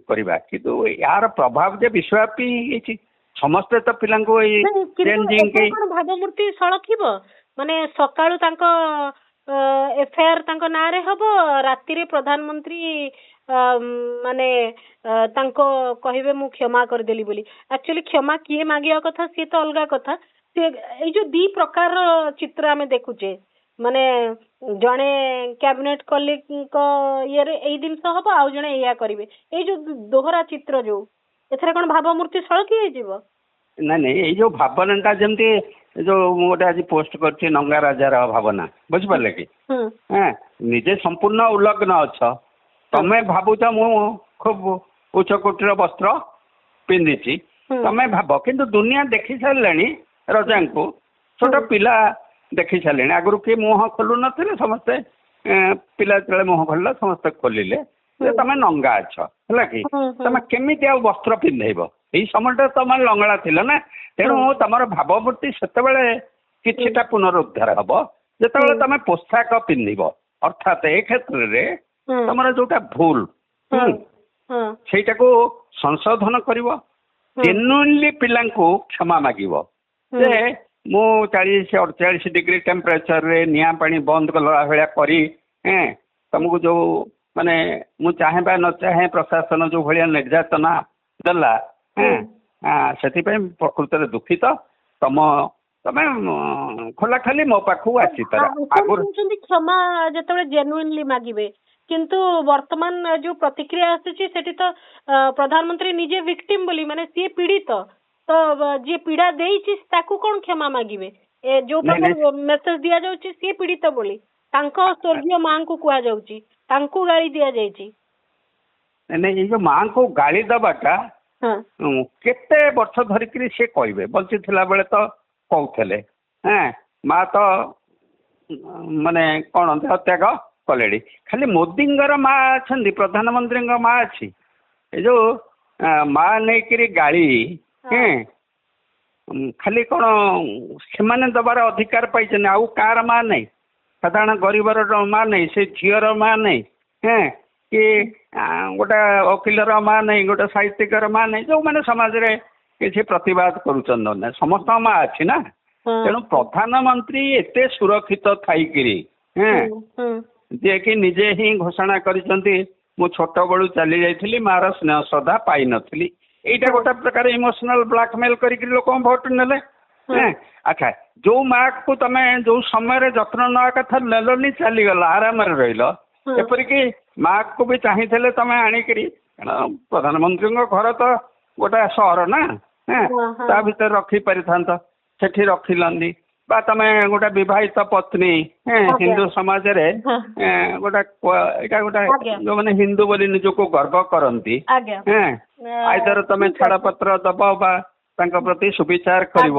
Speaker 2: କରିବା। କିନ୍ତୁ ଏହାର ପ୍ରଭାବ ଯେ ବିଶ୍ୱବ୍ୟାପୀ ହେଇଛି, ସମସ୍ତେ ତ ପିଲାଙ୍କୁ ଏଇ
Speaker 1: ଭାବମୂର୍ତ୍ତି ସଳଖିବ, ମାନେ ସକାଳୁ ତାଙ୍କ FIR ତାଙ୍କ ନାଁରେ ହବ, ରାତିରେ ପ୍ରଧାନମନ୍ତ୍ରୀ ମାନେ ତାଙ୍କ କହିବେ ମୁଁ କ୍ଷମା କରିଦେଲି ବୋଲି। ଆକ୍ଚୁଆଲି କ୍ଷମା କିଏ ମାଗିବା କଥା ସିଏ ତ ଅଲଗା କଥା। ସେ ଏଇ ଯୋଉ ଦି ପ୍ରକାରର ଚିତ୍ର ଆମେ ଦେଖୁଛେ, ମାନେ ଜଣେ କ୍ୟାବିନେଟ କଲିଗଙ୍କ ଇଏରେ ଏଇ ଜିନିଷ ହବ, ଆଉ ଜଣେ ଏଇଆ କରିବେ, ଏଇ ଯୋଉ ଦୋହରା ଚିତ୍ର, ଯୋଉ ଏଥିରେ କଣ ଭାବମୂର୍ତ୍ତି ସଳଖି ହେଇଯିବ?
Speaker 2: ନାଇଁ ନାଇଁ ଏଇ ଯୋଉ ଭାବନାଟା ଯେମିତି ଯୋଉ ମୁଁ ଗୋଟେ ଆଜି ପୋଷ୍ଟ କରିଛି ନଙ୍ଗା ରାଜାର ଭାବନା ବୁଝିପାରିଲେ କି ହଁ ନିଜେ ସମ୍ପୂର୍ଣ୍ଣ ଉଲଗ୍ନ ଅଛ ତମେ ଭାବୁଛ ମୁଁ ଖୁବ ଉଚ୍ଚ କୋଟିର ବସ୍ତ୍ର ପିନ୍ଧିଛି ତମେ ଭାବ କିନ୍ତୁ ଦୁନିଆ ଦେଖି ସାରିଲାଣି ରଜାଙ୍କୁ ଛୋଟ ପିଲା ଦେଖି ସାରିଲେଣି ଆଗରୁ କିଏ ମୁହଁ ଖୋଲୁ ନଥିଲେ ସମସ୍ତେ ପିଲା ଯେତେବେଳେ ମୁହଁ ଖୋଲିଲା ସମସ୍ତେ ଖୋଲିଲେ ଯେ ତମେ ନଙ୍ଗା ଅଛ ହେଲା କି ତମେ କେମିତି ଆଉ ବସ୍ତ୍ର ପିନ୍ଧେଇବ ଏଇ ସମୟଟା ତମେ ଲଙ୍ଗଳା ଥିଲ ନା ତେଣୁ ତମର ଭାବମୂର୍ତ୍ତି ସେତେବେଳେ କିଛିଟା ପୁନରୁଦ୍ଧାର ହବ ଯେତେବେଳେ ତମେ ପୋଷାକ ପିନ୍ଧିବ ଅର୍ଥାତ ଏ କ୍ଷେତ୍ରରେ ତମର ଯୋଉଟା ଭୁଲ ସେଇଟାକୁ ସଂଶୋଧନ କରିବ ଜେନ୍ୟୁଇନଲି ପିଲାଙ୍କୁ କ୍ଷମା ମାଗିବ ଯେ ମୁଁ 40-48 ଡିଗ୍ରୀ ଟେମ୍ପରେଚରରେ ନିଆଁ ପାଣି ବନ୍ଦ କଲା ଭଳିଆ କରି ତମକୁ ଯୋଉ ମାନେ ମୁଁ ଚାହେଁ ବା ନ ଚାହେଁ ପ୍ରଶାସନ ଯୋଉ ଭଳିଆ ନିର୍ଯାତନା ଦେଲା ସେଥିପାଇଁ ପ୍ରକୃତରେ ଦୁଃଖିତ ତମେ ଖୋଲା ଖାଲି ମୋ ପାଖକୁ ଆସିପାର ଆଗରୁ
Speaker 1: କ୍ଷମା ଯେତେବେଳେ ଜେନ୍ୟୁଇନଲି ମାଗିବେ କିନ୍ତୁ ବର୍ତ୍ତମାନ ଯୋଉ ପ୍ରତିକ୍ରିୟା ଆସୁଛି ସେଠି ତ ପ୍ରଧାନମନ୍ତ୍ରୀ ନିଜେ ଭିକ୍ଟିମ ବୋଲି ମାନେ ସିଏ ପୀଡ଼ିତ ତ ଯିଏ ପୀଡ଼ା ଦେଇଛି ତାକୁ କଣ କ୍ଷମା ମାଗିବେ ଯୋଉ ମେସେଜ ଦିଆଯାଉଛି ସିଏ ପୀଡ଼ିତ ବୋଲି ତାଙ୍କ ସ୍ୱର୍ଗୀୟ ମାଙ୍କୁ କୁହାଯାଉଛି ତାଙ୍କୁ ଗାଳି ଦିଆଯାଇଛି
Speaker 2: ନାଇଁ ଏଇ ଯୋଉ ମାଙ୍କୁ ଗାଳି ଦବାଟା କେତେ ବର୍ଷ ଧରିକିରି ସିଏ କହିବେ ବଞ୍ଚିଥିଲା ବେଳେ ତ କହୁଥିଲେ ମା ତ ମାନେ କଣ ଦେହତ୍ୟାଗ କଲେଣି ଖାଲି ମୋଦିଙ୍କର ମା ଅଛନ୍ତି ପ୍ରଧାନମନ୍ତ୍ରୀଙ୍କ ମା ଅଛି ଏ ଯୋଉ ମା ନେଇକିରି ଗାଳି ଖାଲି କଣ ସେମାନେ ଦବାର ଅଧିକାର ପାଇଛନ୍ତି ଆଉ କାହାର ମା ନାହିଁ ସାଧାରଣ ଗରିବର ମା ନାହିଁ ସେ ଝିଅର ମା ନାହିଁ କି ଗୋଟେ ଓକିଲର ମା ନାହିଁ ଗୋଟେ ସାହିତ୍ୟିକର ମା ନାହିଁ ଯୋଉମାନେ ସମାଜରେ କିଛି ପ୍ରତିବାଦ କରୁଛନ୍ତି ସମସ୍ତଙ୍କ ମା ଅଛି ନା ତେଣୁ ପ୍ରଧାନମନ୍ତ୍ରୀ ଏତେ ସୁରକ୍ଷିତ ଥାଇକିରି ଯିଏକି ନିଜେ ହିଁ ଘୋଷଣା କରିଛନ୍ତି ମୁଁ ଛୋଟବେଳୁ ଚାଲି ଯାଇଥିଲି ମାର ସ୍ନେହ ଶ୍ରଦ୍ଧା ପାଇନଥିଲି ଏଇଟା ଗୋଟେ ପ୍ରକାର ଇମୋସନାଲ ବ୍ଲାକମେଲ କରିକି ଲୋକଙ୍କ ଭୋଟ ନେଲେ ଆଚ୍ଛା ଯୋଉ ମାକୁ ତମେ ଯୋଉ ସମୟରେ ଯତ୍ନ ନେବା କଥା ନେଲନି ଚାଲିଗଲା ଆରାମରେ ରହିଲ ଏପରିକି ମାକୁ ବି ଚାହିଁଥିଲେ ତମେ ଆଣିକିରି କାରଣ ପ୍ରଧାନମନ୍ତ୍ରୀଙ୍କ ଘର ତ ଗୋଟେ ସହର ନା ତା ଭିତରେ ରଖିପାରିଥାନ୍ତ ସେଠି ରଖିଲନି ବା ତମେ ଗୋଟେ ବିବାହିତ ପତ୍ନୀ ହିନ୍ଦୁ ସମାଜରେ ଏଇଟା ଗୋଟେ ଯୋଉମାନେ ହିନ୍ଦୁ ବୋଲି ନିଜକୁ ଗର୍ବ କରନ୍ତି ଆଇଦର ତମେ ଛାଡ଼ପତ୍ର ଦବ ବା ତାଙ୍କ ପ୍ରତି ସୁବିଚାର କରିବ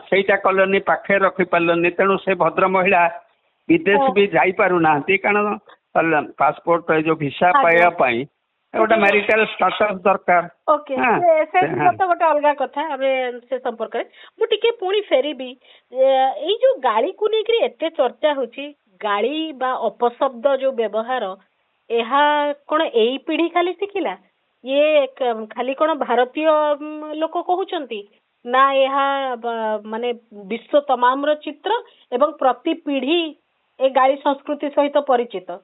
Speaker 2: ସେଇଟା କଲନି ପାଖରେ ରଖିପାରିଲନି ତେଣୁ ସେ ଭଦ୍ର ମହିଳା ବିଦେଶ ବି ଯାଇପାରୁନାହାନ୍ତି କାରଣ ପାସପୋର୍ଟ ଏ ଯୋଉ ଭିସା ପାଇବା ପାଇଁ ଗୋଟେ ମ୍ୟାରିଟାଲ ଷ୍ଟାଟସ୍ ଦରକାର
Speaker 1: ଗୋଟେ ଅଲଗା କଥା ଆମେ ସେ ସମ୍ପର୍କରେ ମୁଁ ଟିକେ ପୁଣି ଫେରିବି ଏଇ ଯୋଉ ଗାଳିକୁ ନେଇକରି ଏତେ ଚର୍ଚ୍ଚା ହଉଛି ଗାଳି ବା ଅପଶବ୍ଦ ଯୋଉ ବ୍ୟବହାର ଏହା କଣ ଏଇ ପିଢି ଖାଲି ଶିଖିଲା ଇଏ ଖାଲି କଣ ଭାରତୀୟ ଲୋକ କହୁଛନ୍ତି ନା ଏହା ମାନେ ବିଶ୍ୱ ତମାମର ଚିତ୍ର ଏବଂ ପ୍ରତି ପିଢି ଏ ଗାଳି ସଂସ୍କୃତି ସହିତ ପରିଚିତ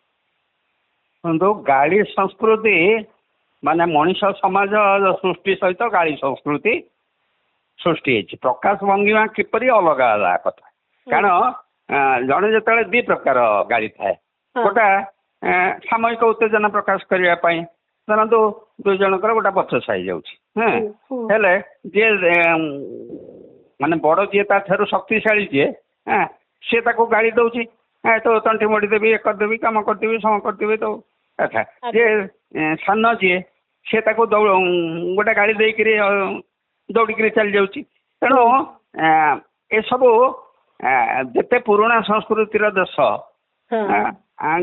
Speaker 2: ଗାଳି ସଂସ୍କୃତି ମାନେ ମଣିଷ ସମାଜ ସୃଷ୍ଟି ସହିତ ଗାଳି ସଂସ୍କୃତି ସୃଷ୍ଟି ହେଇଛି ପ୍ରକାଶ ଭଙ୍ଗିମା କିପରି ଅଲଗା ଅଲଗା କଥା କାରଣ ଜଣେ ଯେତେବେଳେ ଦି ପ୍ରକାର ଗାଳି ଥାଏ ଗୋଟା ସାମୟିକ ଉତ୍ତେଜନା ପ୍ରକାଶ କରିବା ପାଇଁ ଧରନ୍ତୁ ଦୁଇ ଜଣଙ୍କର ଗୋଟେ ବଚସା ହେଇଯାଉଛି ହେଲେ ଯିଏ ମାନେ ବଡ ଯିଏ ତା ଠାରୁ ଶକ୍ତିଶାଳୀ ଯିଏ ସିଏ ତାକୁ ଗାଳି ଦଉଛି ତ ତଣ୍ଟି ମୋଡ଼ି ଦେବି ଏ କରିଦେବି କାମ କରିଦେବି ସମ କରିଦେବି ତ ଆଚ୍ଛା ଯିଏ ସାନ ଯିଏ ସେ ତାକୁ ଗୋଟେ ଗାଳି ଦେଇକିରି ଦୌଡ଼ିକିରି ଚାଲି ଯାଉଛି ତେଣୁ ଏସବୁ ଯେତେ ପୁରୁଣା ସଂସ୍କୃତିର ଦେଶ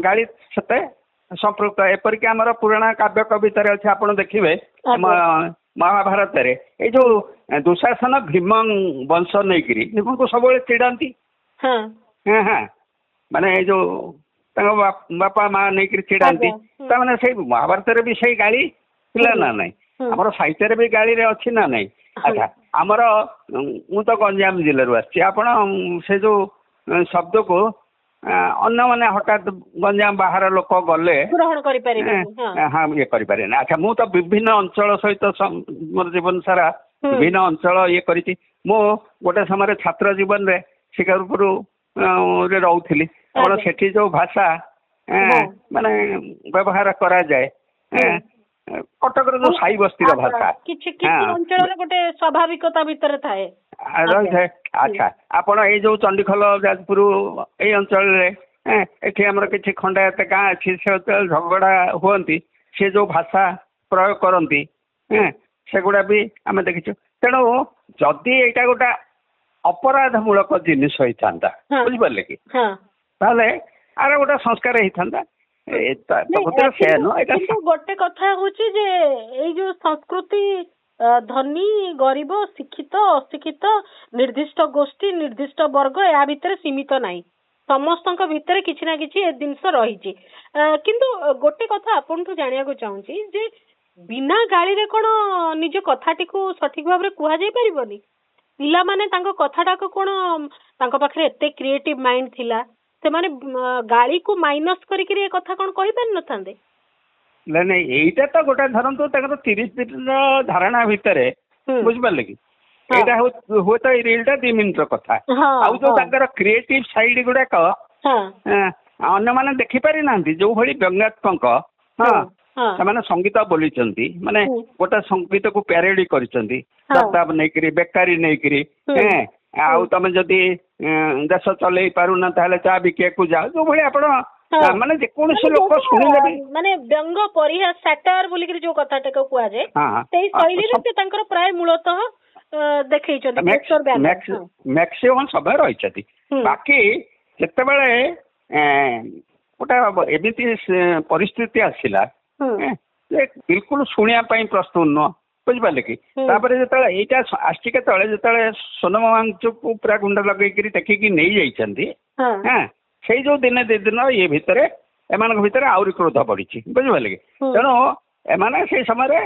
Speaker 2: ଗାଳି ସେତେ ସମ୍ପୃକ୍ତ ଏପରିକି ଆମର ପୁରୁଣା କାବ୍ୟ କବିତାରେ ଅଛି ଆପଣ ଦେଖିବେ ମହାଭାରତରେ ଏଇ ଯୋଉ ଦୁଶାସନ ଭୀମ ବଂଶ ନେଇକିରି ଭୀମଙ୍କୁ ସବୁବେଳେ ଚିଡାନ୍ତି ମାନେ ଏଇ ଯୋଉ ତାଙ୍କ ବାପା ମା ନେଇକିରି ଚିଡାନ୍ତି ତାମାନେ ସେଇ ମହାଭାରତରେ ବି ସେଇ ଗାଳି ଥିଲା ନା ନାଇଁ ଆମର ସାହିତ୍ୟରେ ବି ଗାଳିରେ ଅଛି ନା ନାଇଁ ଆଚ୍ଛା ଆମର ମୁଁ ତ ଗଞ୍ଜାମ ଜିଲ୍ଲାରୁ ଆସିଛି ଆପଣ ସେ ଯୋଉ ଶବ୍ଦକୁ ଅନ୍ୟମାନେ ହଠାତ୍ ଗଞ୍ଜାମ ବାହାର ଲୋକ ଗଲେ ଇଏ କରିପାରିବେନି ଆଚ୍ଛା ମୁଁ ତ ବିଭିନ୍ନ ଅଞ୍ଚଳ ସହିତ ମୋର ଜୀବନ ସାରା ବିଭିନ୍ନ ଅଞ୍ଚଳ ଇଏ କରିଛି ମୁଁ ଗୋଟେ ସମୟରେ ଛାତ୍ର ଜୀବନରେ ଶିକାରପୁର ରେ ରହୁଥିଲି ଆପଣ ସେଠି ଯୋଉ ଭାଷା ମାନେ ବ୍ୟବହାର କରାଯାଏ କଟକର ଯୋଉ ସାଇ ବସ୍ତିର ଭାଷା
Speaker 1: କିଛି କିଛି ଅଞ୍ଚଳରେ ଗୋଟେ ସ୍ୱାଭାବିକତା ଭିତରେ ଥାଏ।
Speaker 2: ଆଚ୍ଛା ଆପଣ ଏଇ ଯୋଉ ଚଣ୍ଡିଖୋଲ ଯାଜପୁର ଏଇ ଅଞ୍ଚଳରେ ଏଠି ଆମର କିଛି ଖଣ୍ଡାୟତ ଗାଁ ଅଛି ସେ ଯେତେବେଳେ ଝଗଡ଼ା ହୁଅନ୍ତି ସେ ଯୋଉ ଭାଷା ପ୍ରୟୋଗ କରନ୍ତି ସେଗୁଡ଼ା ବି ଆମେ ଦେଖିଛୁ। ତେଣୁ ଯଦି ଏଇଟା ଗୋଟେ ଅପରାଧ ମୂଳକ ଜିନିଷ ହେଇଥାନ୍ତା ବୁଝିପାରିଲେ କି ତାହେଲେ ଆର ଗୋଟେ ସଂସ୍କାର ହେଇଥାନ୍ତା।
Speaker 1: କିନ୍ତୁ ଗୋଟେ କଥା ହଉଛି ଯେ ଏଇ ଯୋଉ ସଂସ୍କୃତି ଧନୀ ଗରିବ ଶିକ୍ଷିତ ଅଶିକ୍ଷିତ ନିର୍ଦ୍ଦିଷ୍ଟ ଗୋଷ୍ଠୀ ନିର୍ଦ୍ଦିଷ୍ଟ ବର୍ଗ ଏହା ଭିତରେ ସୀମିତ ନାହିଁ। ସମସ୍ତଙ୍କ ଭିତରେ କିଛି ନା କିଛି ଏ ଜିନିଷ ରହିଛି। କିନ୍ତୁ ଗୋଟେ କଥା ଆପଣଠୁ ଜାଣିବାକୁ ଚାହୁଁଛି ଯେ ବିନା ଗାଳିରେ କଣ ନିଜ କଥାଟିକୁ ସଠିକ ଭାବରେ କୁହାଯାଇ ପାରିବନି? ପିଲାମାନେ ତାଙ୍କ କଥାଟାକୁ କଣ ତାଙ୍କ ପାଖରେ ଏତେ କ୍ରିଏଟିଭ ମାଇଣ୍ଡ ଥିଲା ସେମାନେ ଗାଳିକୁ ମାଇନସ କରିକି ଏ କଥା କଣ କହିପାରିନଥାନ୍ତେ?
Speaker 2: ନାଇଁ ଏଇଟା ତ ଗୋଟେ ଧରନ୍ତୁ ତାଙ୍କର 30 ଦିନର ଧାରଣା ଭିତରେ ବୁଝିପାରିଲେ କି ଏଇଟା ହୁଏତ ଏଇ ରିଲଟା 2 ମିନିଟର କଥା। ଆଉ ଯୋଉ ତାଙ୍କର କ୍ରିଏଟିଭ ସାଇଡ ଗୁଡାକ ଅନ୍ୟମାନେ ଦେଖିପାରିନାହାନ୍ତି ଯୋଉ ଭଳି ବ୍ୟଙ୍ଗାତ୍ମକ ସେମାନେ ସଙ୍ଗୀତ ବୋଲିଛନ୍ତି ମାନେ ଗୋଟେ ସଙ୍ଗୀତକୁ ପ୍ୟାରୋଡି କରିଛନ୍ତି ଦବଦାବ ନେଇକିରି ବେକାରୀ ନେଇକିରି ଆଉ ତମେ ଯଦି ଦେଶ ଚଲେଇ ପାରୁନ ତାହେଲେ ଚା ବିକିବାକୁ ଯାଅ ଯୋଉ ଭଳି ଆପଣ ମାନେ ଯେକୌଣସି ଲୋକ ଶୁଣିଲେ ବି
Speaker 1: ମାନେ ବ୍ୟଙ୍ଗ ପରିହାସ ସାଟାର ବୋଲିକିରି ଯୋଉ କଥାଟାକୁ କୁହାଯାଏ ସେଇ ଶୈଳୀରେ ସେ ତାଙ୍କର ପ୍ରାୟ ମୂଳତଃ ଦେଖେଇଛନ୍ତି
Speaker 2: ମ୍ୟାକ୍ସିମମ୍ ସମୟ ରହିଛନ୍ତି। ବାକି ଯେତେବେଳେ ଗୋଟେ ଏମିତି ପରିସ୍ଥିତି ଆସିଲା ବିଲକୁଲ ଶୁଣିବା ପାଇଁ ପ୍ରସ୍ତୁତ ନୁହଁ ବୁଝିପାରିଲେ କି ତାପରେ ଯେତେବେଳେ ଏଇଟା ଆସିଛି କେତେବେଳେ ଯେତେବେଳେ ସୋନମ ୱାଙ୍ଗଚୁକ୍ ପୁରା ଗୁଣ୍ଡ ଲଗେଇକିରି ଦେଖିକି ନେଇଯାଇଛନ୍ତି ସେଇ ଯୋଉ ଦିନେ 2 ଦିନ ଇଏ ଭିତରେ ଏମାନଙ୍କ ଭିତରେ ଆହୁରି କ୍ରୋଧ ବଢିଛି ବୁଝିପାରିଲେ କି। ତେଣୁ ଏମାନେ ସେଇ ସମୟରେ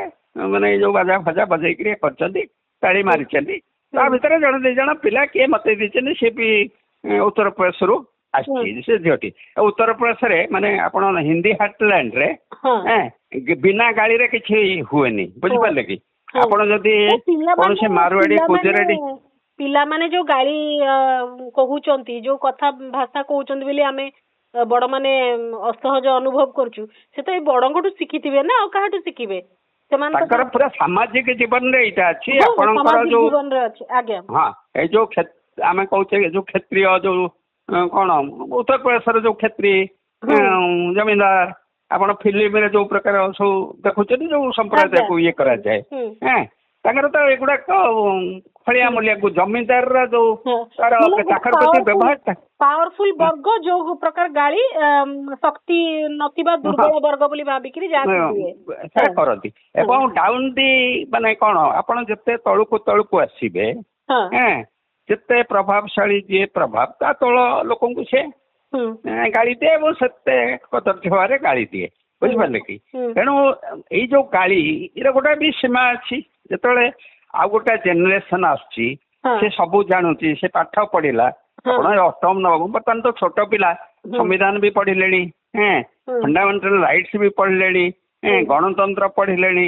Speaker 2: ମାନେ ଏଇ ଯୋଉ ବାଜା ଫାଜା ବଜେଇକିରି କରିଛନ୍ତି ତାଳି ମାରିଛନ୍ତି ତା ଭିତରେ ଜଣେ 2 ଜଣ ପିଲା କିଏ ମତେ ଦେଇଛନ୍ତି ସେ ବି ଉତ୍ତରପ୍ରଦେଶରୁ ଆସିଛି ସେ ଝିଅଟି। ଉତ୍ତରପ୍ରଦେଶରେ ମାନେ ଆପଣ ହିନ୍ଦୀ ହାର୍ଟଲ୍ୟାଣ୍ଡରେ ବିନା ଗାଳିରେ କିଛି ହୁଏନି ବୁଝିପାରିଲେ କି। ଆପଣ ଯଦି କୌଣସି ମାରୱାଡି ଗୁଜରାଟୀ
Speaker 1: ପିଲାମାନେ ଯୋଉ ଗାଳି କହୁଛନ୍ତି ଯୋଉ କଥା ଭାଷା କହୁଛନ୍ତି ବୋଲି ଆମେ ବଡ ମାନେ ଅସହଜ ଅନୁଭବ କରୁଛୁ ସେ ତ ଏଇ ବଡଙ୍କଠୁ ଶିଖିଥିବେ ନା ଆଉ କାହାଠୁ ଶିଖିବେ?
Speaker 2: ତାଙ୍କର ପୁରା ସାମାଜିକ ଜୀବନରେ ଏଇଟା ଅଛି ଆପଣଙ୍କର ଯୋଉ ଏଇ ଯୋଉ ଆମେ କହୁଛେ ଯୋଉ କ୍ଷତ୍ରିୟ ଯୋଉ କଣ ଉତ୍ତରପ୍ରଦେଶର ଯୋଉ କ୍ଷତ୍ରୀ ଜମିଦାର ଆପଣ ଫିଲ୍ମରେ ଯୋଉ ପ୍ରକାର ସବୁ ଦେଖୁଛନ୍ତି ଯୋଉ ସମ୍ପ୍ରଦାୟକୁ ଇଏ କରାଯାଏ ତାଙ୍କର ତ ଏଗୁଡାକ ଖଳିଆ ମୂଲିଆକୁ ଜମିଦାରର ଯୋଉ ତାର ଚାକର ପ୍ରତି ବ୍ୟବହାର
Speaker 1: ପାୱାରଫୁଲ ବର୍ଗ ଯୋଉ ପ୍ରକାର ଗାଳି ଶକ୍ତି ନଥିବା ଦୁର୍ବଳ ବର୍ଗ ବୋଲି ଭାବିକିରି ଯାହା
Speaker 2: କରନ୍ତି। ଏବଂ ଡାଉନ୍ ଦି ମାନେ କଣ ଆପଣ ଯେତେ ତଳକୁ ତଳକୁ ଆସିବେ ଯେତେ ପ୍ରଭାବଶାଳୀ ଯିଏ ପ୍ରଭାବ ତା ତଳ ଲୋକଙ୍କୁ ସେ ଗାଳି ଦିଏ ଏବଂ ସେତେ କଦର୍ଯ୍ୟ ଭାବରେ ଗାଳି ଦିଏ ବୁଝିପାରିଲେ କି। ତେଣୁ ଏଇ ଯୋଉ ଗାଳି ଏର ଗୋଟେ ବି ସୀମା ଅଛି। ଯେତେବେଳେ ଆଉ ଗୋଟେ ଜେନେରେସନ ଆସୁଛି ସେ ସବୁ ଜାଣୁଛି ସେ ପାଠ ପଢିଲା ଆପଣ 8ମ 9ମ ବର୍ତ୍ତମାନ ତ ଛୋଟ ପିଲା ସମ୍ବିଧାନ ବି ପଢିଲେଣି ଫଣ୍ଡାମେଣ୍ଟାଲ ରାଇଟ୍ସ ବି ପଢିଲେଣି ଗଣତନ୍ତ୍ର ପଢିଲେଣି।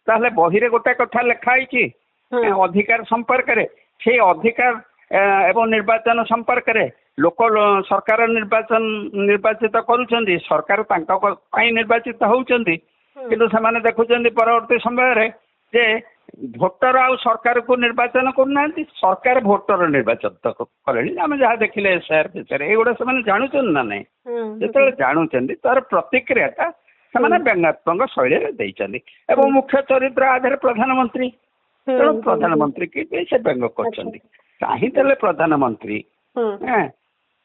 Speaker 2: ତାହେଲେ ବହିରେ ଗୋଟେ କଥା ଲେଖା ହେଇଛି ଅଧିକାର ସମ୍ପର୍କରେ ସେଇ ଅଧିକାର ଏବଂ ନିର୍ବାଚନ ସମ୍ପର୍କରେ ଲୋକ ସରକାର ନିର୍ବାଚିତ କରୁଛନ୍ତି ସରକାର ତାଙ୍କ ପାଇଁ ନିର୍ବାଚିତ ହଉଛନ୍ତି କିନ୍ତୁ ସେମାନେ ଦେଖୁଛନ୍ତି ପରବର୍ତ୍ତୀ ସମୟରେ ଯେ ଭୋଟର ଆଉ ସରକାରକୁ ନିର୍ବାଚନ କରୁନାହାନ୍ତି ସରକାର ଭୋଟର ନିର୍ବାଚନ କଲେଣି। ଆମେ ଯାହା ଦେଖିଲେ ଏସ୍ଆଇଆର୍ ଭିତରେ ଏଇଗୁଡ଼ା ସେମାନେ ଜାଣୁଛନ୍ତି ନା ନାଇଁ। ଯେତେବେଳେ ଜାଣୁଛନ୍ତି ତାର ପ୍ରତିକ୍ରିୟାଟା ସେମାନେ ବ୍ୟଙ୍ଗାତ୍ମକ ଶୈଳୀରେ ଦେଇଛନ୍ତି ଏବଂ ମୁଖ୍ୟ ଚରିତ୍ର ଆଧାରେ ପ୍ରଧାନମନ୍ତ୍ରୀ ତେଣୁ ପ୍ରଧାନମନ୍ତ୍ରୀ କି ସେ ବ୍ୟଙ୍ଗ କରିଛନ୍ତି। ଚାହିଁଥିଲେ ପ୍ରଧାନମନ୍ତ୍ରୀ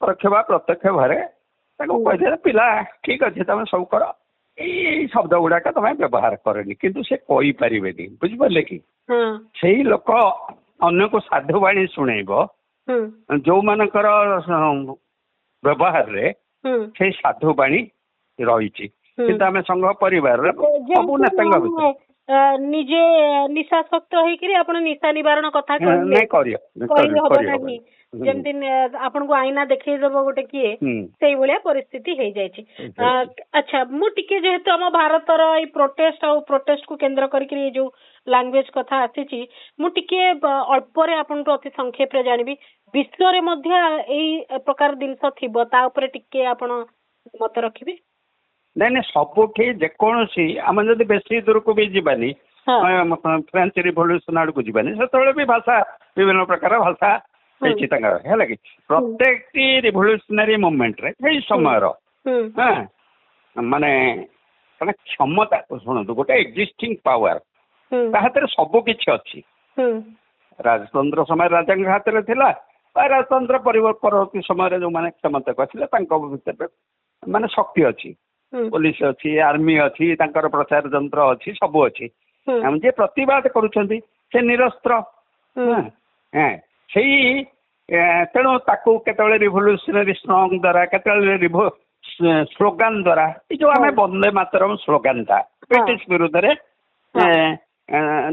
Speaker 2: ପରୋକ୍ଷ ବା ପ୍ରତ୍ୟକ୍ଷ ଭାବରେ ତାକୁ କହିଥିଲେ ପିଲା ଠିକ ଅଛି ତମେ ସବୁ କର ଏଇ ଶବ୍ଦ ଗୁଡାକ ତମେ ବ୍ୟବହାର କରନି କିନ୍ତୁ ସେ କହିପାରିବେନି ବୁଝିପାରିଲେ କି। ସେଇ ଲୋକ ଅନ୍ୟକୁ ସାଧୁବାଣୀ ଶୁଣେଇବ ଯୋଉମାନଙ୍କର ବ୍ୟବହାରରେ ସେଇ ସାଧୁବାଣୀ ରହିଛି। କିନ୍ତୁ ଆମେ ସଂଘ ପରିବାରରେ ସବୁ ନେତାଙ୍କ ଭିତରେ
Speaker 1: ନିଜେ ନିଶାସକ୍ତ ହେଇକିରି ଆପଣ ନିଶା ନିବାରଣ କଥା କହିହବ ନାହିଁ ଯେମିତି ଆପଣଙ୍କୁ ଆଇନା ଦେଖେଇଦବ ଗୋଟେ କିଏ ସେଇଭଳିଆ ପରିସ୍ଥିତି ହେଇଯାଇଛି। ଆଚ୍ଛା ମୁଁ ଟିକେ ଯେହେତୁ ଆମ ଭାରତର ଏଇ ପ୍ରୋଟେଷ୍ଟ ଆଉ ପ୍ରୋଟେଷ୍ଟକୁ କେନ୍ଦ୍ର କରିକି ଏଇ ଯୋଉ ଲାଙ୍ଗୁଏଜ କଥା ଆସିଛି ମୁଁ ଟିକେ ଅଳ୍ପରେ ଆପଣଙ୍କୁ ଅତି ସଂକ୍ଷେପରେ ଜାଣିବି ବିଶ୍ୱରେ ମଧ୍ୟ ଏଇ ପ୍ରକାର ଜିନିଷ ଥିବ ତା ଉପରେ ଟିକେ ଆପଣ ମତ ରଖିବେ।
Speaker 2: ନାଇଁ ନାଇଁ ସବୁଠି ଯେକୌଣସି ଆମେ ଯଦି ବେଶୀ ଦୂରକୁ ବି ଯିବାନି ଫ୍ରେଞ୍ଚ ରିଭଲ୍ୟୁସନ ଆଡକୁ ଯିବାନି ସେତେବେଳେ ବି ଭାଷା ବିଭିନ୍ନ ପ୍ରକାର ଭାଷା ହେଇଛି ତାଙ୍କର ହେଲା କି ପ୍ରତ୍ୟେକଟି ରିଭଲ୍ୟୁସନାରୀ ମୁଭମେଣ୍ଟରେ ସେଇ ସମୟର ମାନେ କ୍ଷମତା ଶୁଣନ୍ତୁ ଗୋଟେ ଏକ୍ଜିଷ୍ଟିଂ ପାୱାର ତା ହାତରେ ସବୁ କିଛି ଅଛି। ରାଜତନ୍ତ୍ର ସମୟରେ ରାଜାଙ୍କ ହାତରେ ଥିଲା ବା ରାଜତନ୍ତ୍ର ପରବର୍ତ୍ତୀ ସମୟରେ ଯୋଉମାନେ କ୍ଷମତାକୁ ଆସିଲେ ତାଙ୍କ ଭିତରେ ମାନେ ଶକ୍ତି ଅଛି, ପୋଲିସ ଅଛି, ଆର୍ମି ଅଛି, ତାଙ୍କର ପ୍ରଚାର ଯନ୍ତ୍ର ଅଛି, ସବୁ ଅଛି। ଯିଏ ପ୍ରତିବାଦ କରୁଛନ୍ତି ସେ ନିରସ୍ତ୍ର। ସେଇ ତେଣୁ ତାକୁ କେତେବେଳେ ରିଭଲ୍ୟୁସନାରୀ ଷ୍ଟ୍ରଙ୍ଗ ଦ୍ୱାରା କେତେବେଳେ ସ୍ଲୋଗାନ ଦ୍ୱାରା ଏଇ ଯୋଉ ଆମେ ବନ୍ଦେ ମାତରମ୍ ସ୍ଲୋଗାନଟା ବ୍ରିଟିଶ ବିରୁଦ୍ଧରେ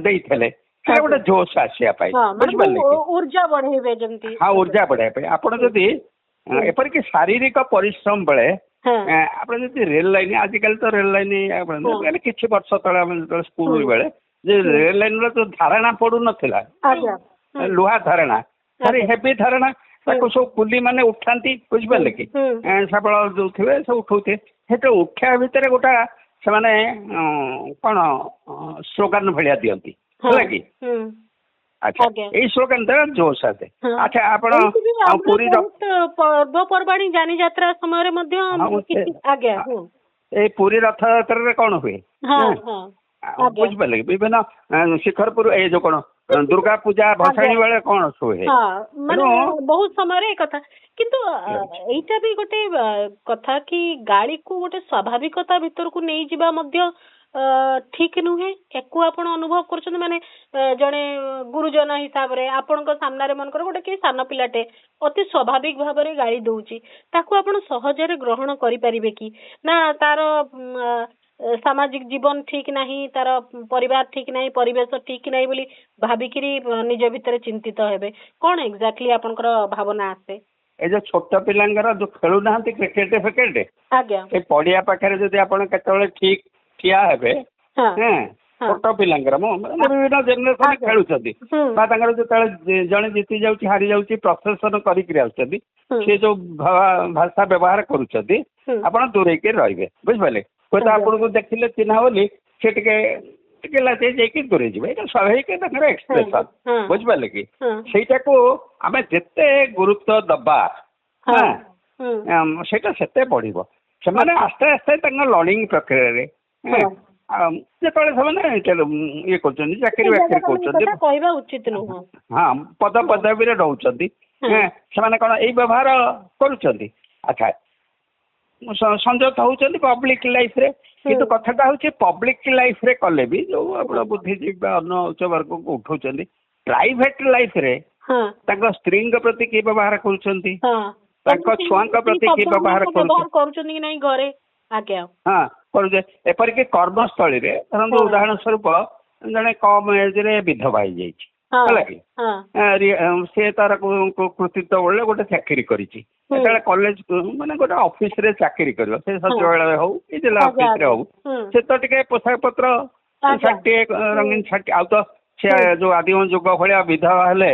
Speaker 2: ଦେଇଥିଲେ ସେଟା ଗୋଟେ ଜୋଶ ଆସିବା ପାଇଁ ବୁଝିପାରିଲେ
Speaker 1: ଉର୍ଜା ବଢେଇବେ ଯେମିତି
Speaker 2: ଉର୍ଜା ବଢେଇବା ପାଇଁ ଆପଣ ଯଦି ଏପରିକି ଶାରୀରିକ ପରିଶ୍ରମ ବେଳେ ଆପଣ ଯଦି ରେଲ ଲାଇନ ଆଜିକାଲି ତ ରେଲ ଲାଇନ କିଛି ବର୍ଷ ତଳେ ଆମେ ଯେତେବେଳେ ସ୍କୁଲ ବେଳେ ଯେ ରେଲ ଲାଇନର ଯୋଉ ଧାରଣା ପଡୁନଥିଲା ଲୁହା ଧାରଣା ଭାରି ହେଭି ଧାରଣା ତାକୁ ସବୁ କୁଲି ମାନେ ଉଠାନ୍ତି ବୁଝିପାରିଲେ କି ଶାବଳ ଯୋଉ ଥିବେ ସବୁ ଉଠଉଥିବେ ସେଟା ଉଠିବା ଭିତରେ ଗୋଟା ସେମାନେ କଣ ସ୍ଲୋଗାନ ଭଳିଆ ଦିଅନ୍ତି ହେଲା କି ଆଚ୍ଛା ଏଇ ସ୍ଲୋଗାନ ଦ୍ୱାରା ଜୋଶ ଆସେ। ଆଚ୍ଛା ଆପଣ ପୁରୀର
Speaker 1: ପର୍ବପର୍ବାଣୀ ଯାନିଯାତ୍ରା ସମୟରେ ମଧ୍ୟ
Speaker 2: ଏଇ ପୁରୀ ରଥଯାତ୍ରାରେ କଣ ହୁଏ ବୁଝିପାରିଲେ କି ବିଭିନ୍ନ ଶିଖରପୁର ଏଇ ଯୋଉ କଣ ଦୁର୍ଗା ପୂଜା ଭସାଣୀ ବେଳେ କଣ ହୁଏ
Speaker 1: ମାନେ ବହୁତ ସମୟରେ ଏ କଥା କିନ୍ତୁ ଏଇଟା ବି ଗୋଟେ କଥା କି ଗାଳିକୁ ଗୋଟେ ସ୍ୱାଭାବିକତା ଭିତରକୁ ନେଇଯିବା ମଧ୍ୟ ଠିକ ନୁହେଁ। ୟାକୁ ଆପଣ ଅନୁଭବ କରୁଛନ୍ତି ମାନେ ଜଣେ ଗୁରୁଜନ ହିସାବରେ ଆପଣଙ୍କ ସାମ୍ନାରେ ମନେକର ଗୋଟେ କିଏ ସାନ ପିଲାଟେ ଅତି ସ୍ୱାଭାବିକ ଭାବରେ ଗାଳି ଦଉଛି ତାକୁ ଆପଣ ସହଜରେ ଗ୍ରହଣ କରିପାରିବେ କି ନା ତାର ସାମାଜିକ ଜୀବନ ଠିକ ନାହିଁ, ତାର ପରିବାର ଠିକ ନାହିଁ, ପରିବେଶ ଠିକ ନାହିଁ ବୋଲି ଭାବିକିରି ନିଜ ଭିତରେ ଚିନ୍ତିତ ହେବେ? କଣ ଏକ୍ଜାକ୍ଟଲି ଆପଣଙ୍କର ଭାବନା ଆସେ?
Speaker 2: ଏଇ ଯୋଉ ଛୋଟ ପିଲାଙ୍କର ଯୋଉ ଖେଳୁନାହାନ୍ତି କ୍ରିକେଟ ଫିକେଟ ସେ ପଡିଆ ପାଖରେ ଯଦି ଆପଣ କେତେବେଳେ ଠିକ ଠିଆ ହେବେ ଛୋଟ ପିଲାଙ୍କର ବିଭିନ୍ନ ଜେନେରେସନ ଖେଳୁଛନ୍ତି ବା ତାଙ୍କର ଯେତେବେଳେ ଜଣେ ଜିତି ଯାଉଛି ହାରି ଯାଉଛି ପ୍ରସେସନ କରିକିରି ଆସୁଛନ୍ତି ସେ ଯୋଉ ଭାଷା ବ୍ୟବହାର କରୁଛନ୍ତି ଆପଣ ଦୂରେଇକି ରହିବେ ବୁଝିପାରିଲେ। ହୁଏତ ଆପଣଙ୍କୁ ଦେଖିଲେ ଚିହ୍ନା ବୋଲି ସେ ଟିକେ ଲାଚେଇ ଯାଇକି ଦୂରେଇ ଯିବେ ଏଇଟା ସ୍ୱାଭାବିକ ତାଙ୍କର ଏକ୍ସପ୍ରେସନ ବୁଝିପାରିଲେ କି ସେଇଟାକୁ ଆମେ ଯେତେ ଗୁରୁତ୍ୱ ଦବା ସେଇଟା ସେତେ ବଢିବ। ସେମାନେ ଆସ୍ତେ ଆସ୍ତେ ତାଙ୍କ ଲର୍ଣ୍ଣିଂ ପ୍ରକ୍ରିୟାରେ ଯେତେବେଳେ ସେମାନେ ଇଏ କରୁଛନ୍ତି ଚାକିରି ବାକିରି କରୁଛନ୍ତି
Speaker 1: କହିବା ଉଚିତ ନୁହଁ
Speaker 2: ପଦ ପଦବୀରେ ରହୁଛନ୍ତି ସେମାନେ କଣ ଏଇ ବ୍ୟବହାର କରୁଛନ୍ତି। ଆଚ୍ଛା ସଂଯୋଗ ହଉଛନ୍ତି ପବ୍ଲିକ ଲାଇଫରେ କିନ୍ତୁ କଥାଟା ହଉଛି ପବ୍ଲିକ ଲାଇଫରେ କଲେ ବି ଯୋଉ ଆପଣ ବୁଦ୍ଧିଜୀବୀ ବା ଅନ୍ୟ ଉଚ୍ଚ ବର୍ଗକୁ ଉଠଉଛନ୍ତି ପ୍ରାଇଭେଟ ଲାଇଫରେ ତାଙ୍କ ସ୍ତ୍ରୀଙ୍କ ପ୍ରତି କି ବ୍ୟବହାର କରୁଛନ୍ତି, ତାଙ୍କ ଛୁଆଙ୍କ ପ୍ରତି କି ବ୍ୟବହାର
Speaker 1: କରୁଛନ୍ତି କି ନାଇଁ ଘରେ
Speaker 2: କରୁଛେ। ଏପରିକି କର୍ମସ୍ଥଳୀରେ ଧରନ୍ତୁ ଉଦାହରଣ ସ୍ୱରୂପ ଜଣେ କମ ଏଜରେ ବିଧବା ହେଇଯାଇଛି ହେଲା କି ସେ ତାର କୃତିତ୍ୱ ବଳରେ ଗୋଟେ ଚାକିରି କରିଛି ଯେତେବେଳେ କଲେଜ ମାନେ ଗୋଟେ ଅଫିସରେ ଚାକିରି କରିବ ସେ ସଚିବାଳୟ ହଉ କି ଜିଲ୍ଲା ଅଫିସରେ ହଉ ସେ ତ ଟିକେ ପୋଷାକ ପତ୍ର ଷାଠିଏ ରଙ୍ଗୀନ ଷାଠିଏ ଆଉ ତ ସେ ଯୋଉ ଆଦିମ ଯୁଗ ଭଳିଆ ବିଧବା ହେଲେ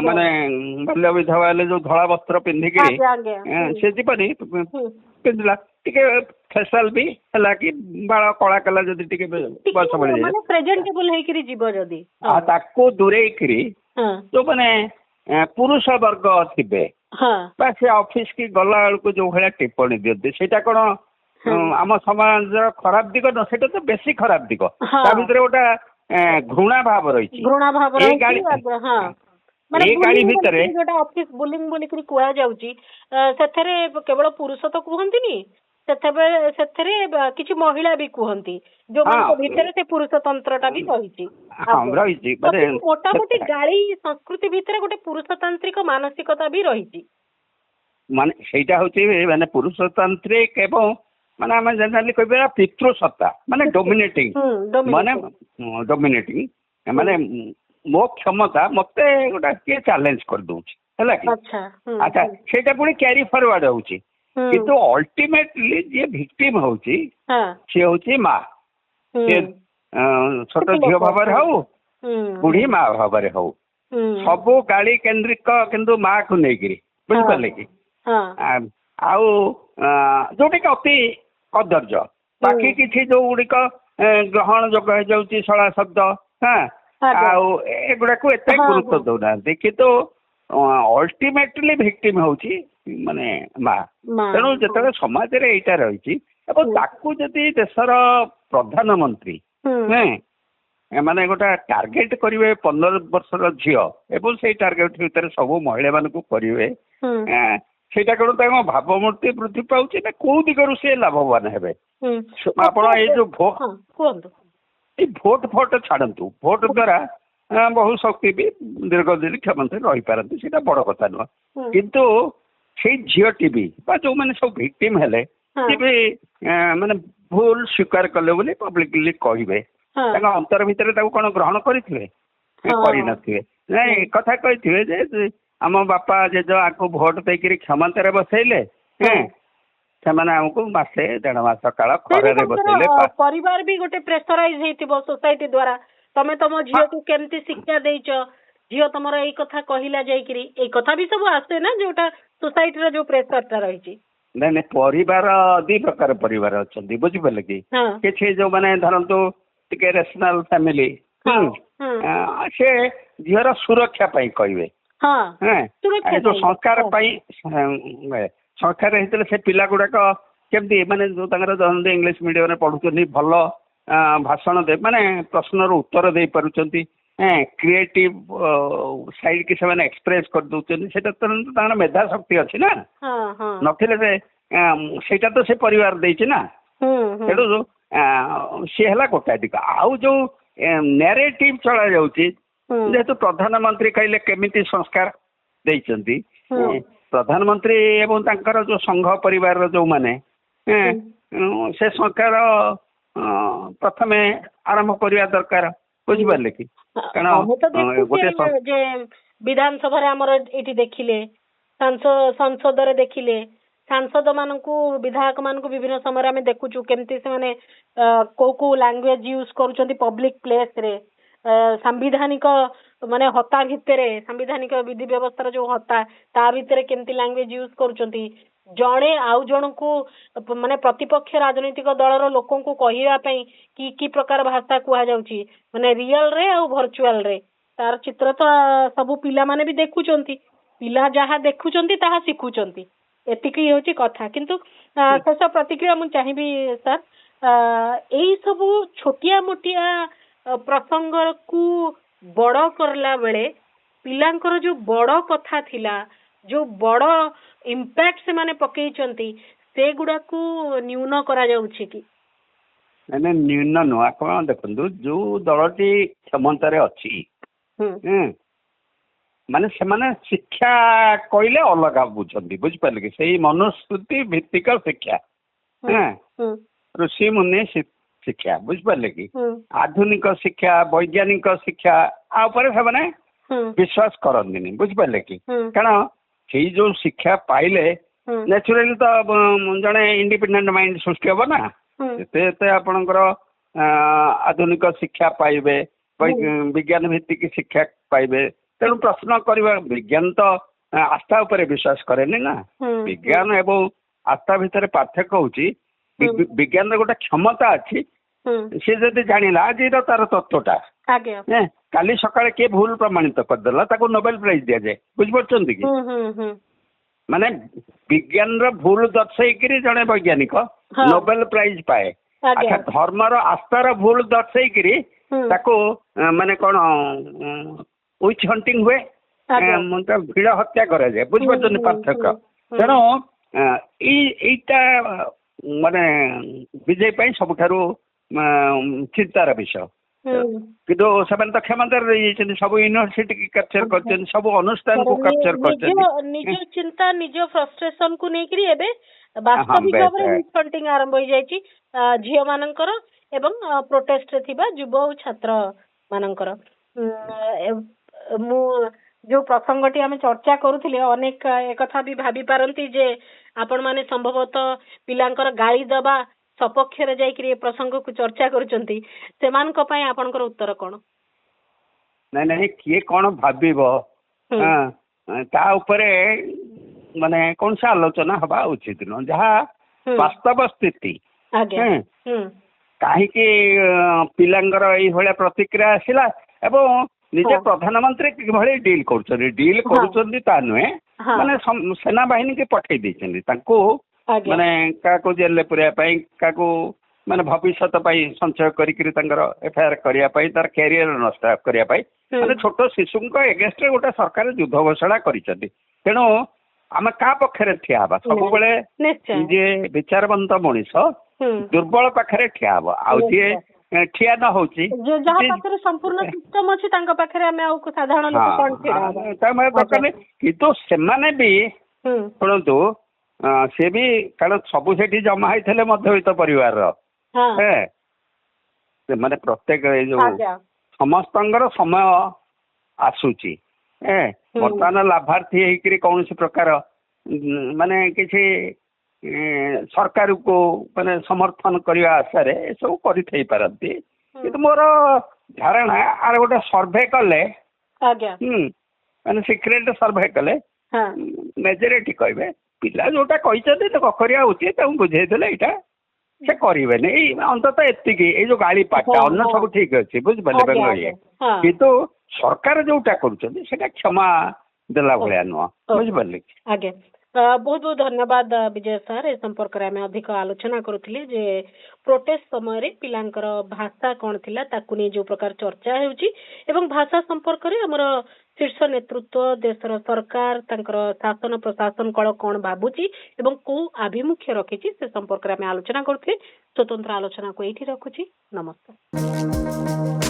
Speaker 2: ମାନେ ବାଲ୍ୟ ବିଧବା ହେଲେ ଯୋଉ ଧଳା ବସ୍ତ୍ର ପିନ୍ଧିକିରି ସେ ଯିବନି ପିନ୍ଧିଲା ଟିକେ ଫେସାଲ ବି ହେଲା କି ବାଳ କଳା କଲା ଯଦି ଟିକେ ବୟସ ବଢିଯାଏ ତାକୁ ଦୂରେଇକିରି ଯୋଉମାନେ ପୁରୁଷ ବର୍ଗ ଥିବେ ବା ସେ ଅଫିସ କି ଗଲା ବେଳକୁ ଯୋଉ ଭଳିଆ ଟିପ୍ପଣୀ ଦିଅନ୍ତି ସେଇଟା କଣ ଆମ ସମାଜର ଖରାପ ଦିଗ ନୁହଁ, ସେଇଟା ତ ବେଶୀ ଖରାପ ଦିଗ। ତା ଭିତରେ ଗୋଟେ ଘୃଣା ଭାବ ରହିଛି।
Speaker 1: ମାନେ ଭିତରେ ଯୋଉଟା ଅଫିସ ବୁଲିଂ ବୋଲିକିରି କୁହାଯାଉଛି ସେଥିରେ କେବଳ ପୁରୁଷ ତ କୁହନ୍ତିନି, ସେଥିରେ କିଛି ମହିଳା ବି କୁହନ୍ତି ଯୋଉମାନଙ୍କ ଭିତରେ ସେ ପୁରୁଷ ତନ୍ତ୍ରଟା ବି ରହିଛି। ମୋଟାମୋଟି ଗାଳି ସଂସ୍କୃତି ଭିତରେ ଗୋଟେ ପୁରୁଷତାନ୍ତ୍ରିକ ମାନସିକତା ବି ରହିଛି।
Speaker 2: ମାନେ ସେଇଟା ହଉଛି ମାନେ ପୁରୁଷତାନ୍ତ୍ରିକ ଏବଂ ମାନେ ଆମେ ଜେନେରାଲି କହିବା ପିତୃସତ୍ତା ମାନେ ଡୋମିନେଟିଂ ମାନେ ମୋ କ୍ଷମତା ମତେ ଗୋଟେ କିଏ ଚ୍ୟାଲେଞ୍ଜ କରିଦଉଛି ହେଲା କି ଆଚ୍ଛା ସେଇଟା ପୁଣି କ୍ୟାରି ଫରୱାର୍ଡ ହଉଛି କିନ୍ତୁ ଅଲ୍ଟିମେଟଲି ଯିଏ ଭିକ୍ଟିମ ହଉଛି ସିଏ ହଉଛି ମା, ସିଏ ଛୋଟ ଝିଅ ଭାବରେ ହଉ ବୁଢୀ ମା ଭାବରେ ହଉ ସବୁ ଗାଳି କେନ୍ଦ୍ରିକ କିନ୍ତୁ ମା କୁ ନେଇକିରି ବୁଝିପାରିଲେ କି ଆଉ ଯୋଉଟା କି ଅତି କଦର୍ଯ୍ୟ ବାକି କିଛି ଯୋଉ ଗୁଡିକ ଗ୍ରହଣ ଯୋଗ ହେଇଯାଉଛି ଶଳା ଶବ୍ଦ ଆଉ ଏଗୁଡାକୁ ଏତେ ଗୁରୁତ୍ୱ ଦଉନାହାନ୍ତି କିନ୍ତୁ ଅଲ୍ଟିମେଟଲି ଭିକ୍ଟିମ ହଉଛି ମାନେ ମା। ତେଣୁ ଯେତେବେଳେ ସମାଜରେ ଏଇଟା ରହିଛି ଏବଂ ତାକୁ ଯଦି ଦେଶର ପ୍ରଧାନମନ୍ତ୍ରୀ ମାନେ ଗୋଟେ ଟାର୍ଗେଟ କରିବେ 15 ବର୍ଷର ଝିଅ ଏବଂ ସେଇ ଟାର୍ଗେଟ ଭିତରେ ସବୁ ମହିଳା ମାନଙ୍କୁ କରିବେ ସେଇଟା କଣ ତାଙ୍କ ଭାବମୂର୍ତ୍ତି ବୃଦ୍ଧି ପାଉଛି ନା କୋଉ ଦିଗରୁ ସେ ଲାଭବାନ ହେବେ? ଆପଣ ଏଇ ଯୋଉ ଏଇ ଭୋଟ ଫୋଟ ଛାଡନ୍ତୁ ଭୋଟ ଦ୍ଵାରା ବହୁ ଶକ୍ତି ବି ଦୀର୍ଘ ଦିନ କ୍ଷମତାରେ ରହିପାରନ୍ତି ସେଇଟା ବଡ କଥା ନୁହଁ କିନ୍ତୁ ସେଇ ଝିଅଟି ବି ବା ଯୋଉମାନେ ସବୁ ଭିକ୍ଟିମ ହେଲେ ସେ ବି ମାନେ ଭୁଲ ସ୍ୱୀକାର କଲେ ବୋଲି ପବ୍ଲିକଲି କହିବେ ତାଙ୍କ ଅନ୍ତର ଭିତରେ ତାକୁ କଣ ଗ୍ରହଣ କରିଥିବେ? କରିନଥିବେ। ନାଇଁ କଥା କହିଥିବେ ଯେ ଆମ ବାପା ଜେଜ ଆକୁ ଭୋଟ ଦେଇକିରି କ୍ଷମତାରେ ବସେଇଲେ ସେମାନେ ଆମକୁ ମାସେ 1.5 ମାସ କାଳ ଖରାରେ ବସେଇଲେ।
Speaker 1: ପରିବାର ବି ଗୋଟେ ପ୍ରେସରାଇଜ ହେଇଥିବ ସୋସାଇଟି ଦ୍ଵାରା ତମେ ତମ ଝିଅକୁ କେମିତି ଶିକ୍ଷା ଦେଇଛ ଝିଅ ତମର ଏଇ କଥା କହିଲା ଯାଇକିରି ଏଇ କଥା ବି ସବୁ ଆସେ ନା ଯୋଉଟା ସୋସାଇଟିର ଯୋଉ ପ୍ରେସରଟା ରହିଛି।
Speaker 2: ନାଇଁ ନାଇଁ ପରିବାର 2 ପ୍ରକାର ପରିବାର ଅଛନ୍ତି ବୁଝିପାରିଲେ କି କିଛି ଯୋଉମାନେ ଧରନ୍ତୁ ଟିକେ ରେସନାଲ ଫ୍ୟାମିଲି ସେ ଝିଅର ସୁରକ୍ଷା ପାଇଁ କହିବେ ଯୋଉ ସଂସ୍କାର ପାଇଁ ସଂସ୍କାର ହେଇଥିଲେ ସେ ପିଲା ଗୁଡାକ କେମିତି ମାନେ ଯୋଉ ତାଙ୍କର ଇଂଲିଶ ମିଡିୟମରେ ପଢୁଛନ୍ତି ଭଲ ଭାଷଣ ମାନେ ପ୍ରଶ୍ନର ଉତ୍ତର ଦେଇ ପାରୁଛନ୍ତି କ୍ରିଏଟିଭ ସାଇଡ୍ କି ସେମାନେ ଏକ୍ସପ୍ରେସ କରିଦଉଛନ୍ତି ସେଇଟା ତ ତାଙ୍କର ମେଧା ଶକ୍ତି ଅଛି ନା ନଥିଲେ ସେଇଟା ତ ସେ ପରିବାର ଦେଇଛି ନା ତେଣୁ ସିଏ ହେଲା ଗୋଟାଏ ଦିଗ ଆଉ ଯୋଉ ନ୍ୟାରେଟିଭ ଚଳା ଯାଉଛି ଯେହେତୁ ପ୍ରଧାନମନ୍ତ୍ରୀ କହିଲେ କେମିତି ସଂସ୍କାର ଦେଇଛନ୍ତି ପ୍ରଧାନମନ୍ତ୍ରୀ ଏବଂ ତାଙ୍କର ଯୋଉ ସଂଘ ପରିବାରର ଯୋଉମାନେ ସେ ସଂସ୍କାର ପ୍ରଥମେ ଆରମ୍ଭ କରିବା ଦରକାର ବୁଝିପାରିଲେ କି? କାରଣ
Speaker 1: ଯେ ବିଧାନସଭାରେ ଆମର ଏଇଠି ଦେଖିଲେ ସଂସଦରେ ଦେଖିଲେ ସାଂସଦ ମାନଙ୍କୁ ବିଧାୟକ ମାନଙ୍କୁ ବିଭିନ୍ନ ସମୟରେ ଆମେ ଦେଖୁଛୁ କେମିତି ସେମାନେ କୋଉ କୋଉ ଲାଙ୍ଗୁଏଜ ୟୁଜ କରୁଛନ୍ତି ପବ୍ଲିକ ପ୍ଲେସ ରେ ସାମ୍ବିଧାନିକ ମାନେ ହତା ଭିତରେ ସାମ୍ବିଧାନିକ ବିଧି ବ୍ୟବସ୍ଥାର ଯୋଉ ହତା ତା ଭିତରେ କେମିତି ଲାଙ୍ଗୁଏଜ ୟୁଜ କରୁଛନ୍ତି ଜଣେ ଆଉ ଜଣଙ୍କୁ ମାନେ ପ୍ରତିପକ୍ଷ ରାଜନୈତିକ ଦଳର ଲୋକଙ୍କୁ କହିବା ପାଇଁ କି ପ୍ରକାର ଭାଷା କୁହାଯାଉଛି ମାନେ ରିଅଲ ରେ ଆଉ ଭର୍ଚୁଆଲ ରେ ତାର ଚିତ୍ର ତ ସବୁ ପିଲାମାନେ ବି ଦେଖୁଛନ୍ତି ପିଲା ଯାହା ଦେଖୁଛନ୍ତି ତାହା ଶିଖୁଛନ୍ତି ଏତିକି ହେଉଛି କଥା କିନ୍ତୁ ଶେଷ ପ୍ରତିକ୍ରିୟା ମୁଁ ଚାହିଁବି ସାର୍ ଏଇ ସବୁ ଛୋଟିଆ ମୋଟିଆ ପ୍ରସଙ୍ଗକୁ ବଡ କରିଲା ବେଳେ ପିଲାଙ୍କର ଯୋଉ ବଡ କଥା ଥିଲା ଯୋଉ ବଡ ଇମ୍ପାକ୍ଟ ସେମାନେ ପକେଇଛନ୍ତି ସେଗୁଡାକୁ ନ୍यून କରାଯାଉଛି କି?
Speaker 2: ନାଇଁ ନ୍यून ନୁହଁ ଆପଣ ଦେଖନ୍ତୁ ଯୋଉ ଦଳଟି କ୍ଷମତାରେ ଅଛି ମାନେ ସେମାନେ ଶିକ୍ଷା କହିଲେ ଅଲଗା ବୁଝନ୍ତି ବୁଝିପାରିଲେ କି ସେଇ ମନୁସ୍ମୃତି ଭିତ୍ତିକ ଶିକ୍ଷା ଋଷି ମୁନି ଶିକ୍ଷା ବୁଝିପାରିଲେ କି ଆଧୁନିକ ଶିକ୍ଷା ବୈଜ୍ଞାନିକ ଶିକ୍ଷା ଆ ଉପରେ ସେମାନେ ବିଶ୍ୱାସ କରନ୍ତିନି ବୁଝିପାରିଲେ କି କାରଣ ସେଇ ଯୋଉ ଶିକ୍ଷା ପାଇଲେ ନ୍ୟାଚୁରାଲି ତ ଜଣେ ଇଣ୍ଡିପେଣ୍ଡେଣ୍ଟ ମାଇଣ୍ଡ ସୃଷ୍ଟି ହବ ନା ଏତେ ଏତେ ଆପଣଙ୍କର ଆଧୁନିକ ଶିକ୍ଷା ପାଇବେ ବିଜ୍ଞାନ ଭିତ୍ତିକ ଶିକ୍ଷା ପାଇବେ ତେଣୁ ପ୍ରଶ୍ନ କରିବା ବିଜ୍ଞାନ ତ ଆସ୍ଥା ଉପରେ ବିଶ୍ୱାସ କରେନି ନା ବିଜ୍ଞାନ ଏବଂ ଆସ୍ଥା ଭିତରେ ପାର୍ଥକ୍ୟ ହଉଛି ବିଜ୍ଞାନର ଗୋଟେ କ୍ଷମତା ଅଛି ସେ ଯଦି ଜାଣିଲା ଆଜିର ତାର ତତ୍ତ୍ୱଟା କାଲି ସକାଳେ କିଏ ଭୁଲ ପ୍ରମାଣିତ କରିଦେଲା ତାକୁ ନୋବେଲ ପ୍ରାଇଜ ଦିଆଯାଏ ବୁଝିପାରୁଛନ୍ତି କି ମାନେ ବିଜ୍ଞାନର ଭୁଲ ଦର୍ଶେଇକିରି ଜଣେ ବୈଜ୍ଞାନିକ ନୋବେଲ ପ୍ରାଇଜ ପାଏ ଆଚ୍ଛା ଧର୍ମର ଆସ୍ଥାର ଭୁଲ ଦର୍ଶେଇକିରି ତାକୁ ମାନେ କଣ ୱିଚ୍ ହଣ୍ଟିଂ ହୁଏ ଭିଡ଼ ହତ୍ୟା କରାଯାଏ ବୁଝିପାରୁଛନ୍ତି ପାର୍ଥକ୍ୟ ତେଣୁ ଏଇଟା ମାନେ ବିଜେପି ପାଇଁ ସବୁଠାରୁ ଚିନ୍ତାର ବିଷୟ କିନ୍ତୁ ସେମାନେ ତ କ୍ଷମତାରେ ରହିଯାଇଛନ୍ତି ସବୁ ୟୁନିଭର୍ସିଟି କି କ୍ୟାପଚର କରିଛନ୍ତି ସବୁ ଅନୁଷ୍ଠାନକୁ କ୍ୟାପଚର କରିଛନ୍ତି
Speaker 1: ନିଜ ଚିନ୍ତା ନିଜ ଫ୍ରଷ୍ଟ୍ରେସନ କୁ ନେଇକିରି ଏବେ ବାସ୍ତବିକ ଭାବରେ ୱିଚ୍ ହଣ୍ଟିଂ ଆରମ୍ଭ ହେଇଯାଇଛି ଝିଅ ମାନଙ୍କର ଏବଂ ପ୍ରୋଟେଷ୍ଟରେ ଥିବା ଯୁବ ଓ ଛାତ୍ର ମାନଙ୍କର ମୁଁ ଯୋଉ ପ୍ରସଙ୍ଗଟି ଆମେ ଚର୍ଚ୍ଚା କରୁଥିଲେ ଅନେକ ଏକଥା ବି ଭାବି ପାରନ୍ତି ଯେ ଆପଣ ମାନେ ସମ୍ଭବତଃ ପିଲାଙ୍କର ଗାଳି ଦବା ସପକ୍ଷରେ ଯାଇକିରି ଏ ପ୍ରସଙ୍ଗକୁ ଚର୍ଚ୍ଚା କରୁଛନ୍ତି ସେମାନଙ୍କ ପାଇଁ ଆପଣଙ୍କର ଉତ୍ତର କଣ?
Speaker 2: ନାଇଁ ନାଇଁ କିଏ କଣ ଭାବିବ ତା ଉପରେ ମାନେ କୌଣସି ଆଲୋଚନା ହବା ଉଚିତ ନୁହଁ ଯାହା ବାସ୍ତବ ସ୍ଥିତି କାହିଁକି ପିଲାଙ୍କର ଏଇଭଳିଆ ପ୍ରତିକ୍ରିୟା ଆସିଲା ଏବଂ ନିଜେ ପ୍ରଧାନମନ୍ତ୍ରୀ କିଭଳି ଡିଲ୍ କରୁଛନ୍ତି ତା ନୁହେଁ, ମାନେ ସେନାବାହିନୀକି ପଠେଇ ଦେଇଛନ୍ତି ତାଙ୍କୁ, ମାନେ କାହାକୁ ଜେଲରେ ପୁରେଇବା ପାଇଁ, କାହାକୁ ମାନେ ଭବିଷ୍ୟତ ପାଇଁ ସଞ୍ଚୟ କରିକିରି ତାଙ୍କର ଏଫଆଇଆର କରିବା ପାଇଁ, ତାର କ୍ୟାରିୟର ନଷ୍ଟ କରିବା ପାଇଁ, ମାନେ ଛୋଟ ଶିଶୁଙ୍କ ଏଗେନ୍ଷ୍ଟରେ ଗୋଟେ ସରକାର ଯୁଦ୍ଧ ଘୋଷଣା କରିଛନ୍ତି। ତେଣୁ ଆମେ କାହା ପକ୍ଷରେ ଠିଆ ହବା? ସବୁବେଳେ ଯିଏ ବିଚାରବନ୍ତ ମଣିଷ ଦୁର୍ବଳ ପାଖରେ ଠିଆ ହବ, ଆଉ ଯିଏ ଠିଆ ନ ହଉଛି
Speaker 1: ଯାହା ପାଖରେ ସମ୍ପୂର୍ଣ୍ଣ ସିଷ୍ଟମ ଅଛି ତାଙ୍କ ପାଖରେ ଆମେ ଆଉ ସାଧାରଣ ଲୋକ କଣ ଛିଡା ହବା
Speaker 2: ଦରକାର ନାହିଁ। କିନ୍ତୁ ସେମାନେ ବି ଶୁଣନ୍ତୁ, ସେ ବି କାରଣ ସବୁ ସେଠି ଜମା ହେଇଥିଲେ ମଧ୍ୟବିତ୍ତ ପରିବାରର, ସେମାନେ ପ୍ରତ୍ୟେକ ଏଇ ଯୋଉ ସମସ୍ତଙ୍କର ସମୟ ଆସୁଛି, ବର୍ତ୍ତମାନ ଲାଭାର୍ଥୀ ହେଇକିରି କୌଣସି ପ୍ରକାର ମାନେ କିଛି ସରକାରକୁ ମାନେ ସମର୍ଥନ କରିବା ଆଶାରେ ଏସବୁ କରିଥାଇ ପାରନ୍ତି। କିନ୍ତୁ ମୋର ଧାରଣା ଆର ଗୋଟେ ସର୍ଭେ କଲେ, ମାନେ ସିକ୍ରେଟ ସର୍ଭେ କଲେ ମେଜରିଟି କହିବେ ପିଲା ଯୋଉଟା କହିଛନ୍ତି ତ କରିବା ଉଚିତ, ତାଙ୍କୁ ବୁଝେଇଦେଲେ ଏଇଟା ସେ କରିବେନି, ଏଇ ଅନ୍ତତଃ ଏତିକି। ଏଇ ଯୋଉ ଗାଳି ପାଟା ଅନ୍ୟ ସବୁ ଠିକ ଅଛି, ବୁଝିପାରିଲେ ବେଙ୍ଗଳିଆ, କିନ୍ତୁ ସରକାର ଯୋଉଟା କରୁଛନ୍ତି ସେଟା କ୍ଷମା ଦେଲା ଭଳିଆ ନୁହଁ, ବୁଝିପାରିଲେ?
Speaker 1: ଆଜ୍ଞା, ବହୁତ ବହୁତ ଧନ୍ୟବାଦ ବିଜୟ ସାର୍। ଏ ସମ୍ପର୍କରେ ଆମେ ଅଧିକ ଆଲୋଚନା କରୁଥିଲେ ଯେ ପ୍ରୋଟେଷ୍ଟ ସମୟରେ ପିଲାଙ୍କର ଭାଷା କଣ ଥିଲା ତାକୁ ନେଇ ଯୋଉ ପ୍ରକାର ଚର୍ଚ୍ଚା ହେଉଛି ଏବଂ ଭାଷା ସମ୍ପର୍କରେ ଆମର ଶୀର୍ଷ ନେତୃତ୍ୱ, ଦେଶର ସରକାର, ତାଙ୍କର ଶାସନ ପ୍ରଶାସନ କଳ କଣ ଭାବୁଛି ଏବଂ କୋଉ ଆଭିମୁଖ୍ୟ ରଖିଛି ସେ ସମ୍ପର୍କରେ ଆମେ ଆଲୋଚନା କରୁଥିଲେ। ସ୍ୱତନ୍ତ୍ର ଆଲୋଚନାକୁ ଏଇଠି ରଖୁଛି। ନମସ୍କାର।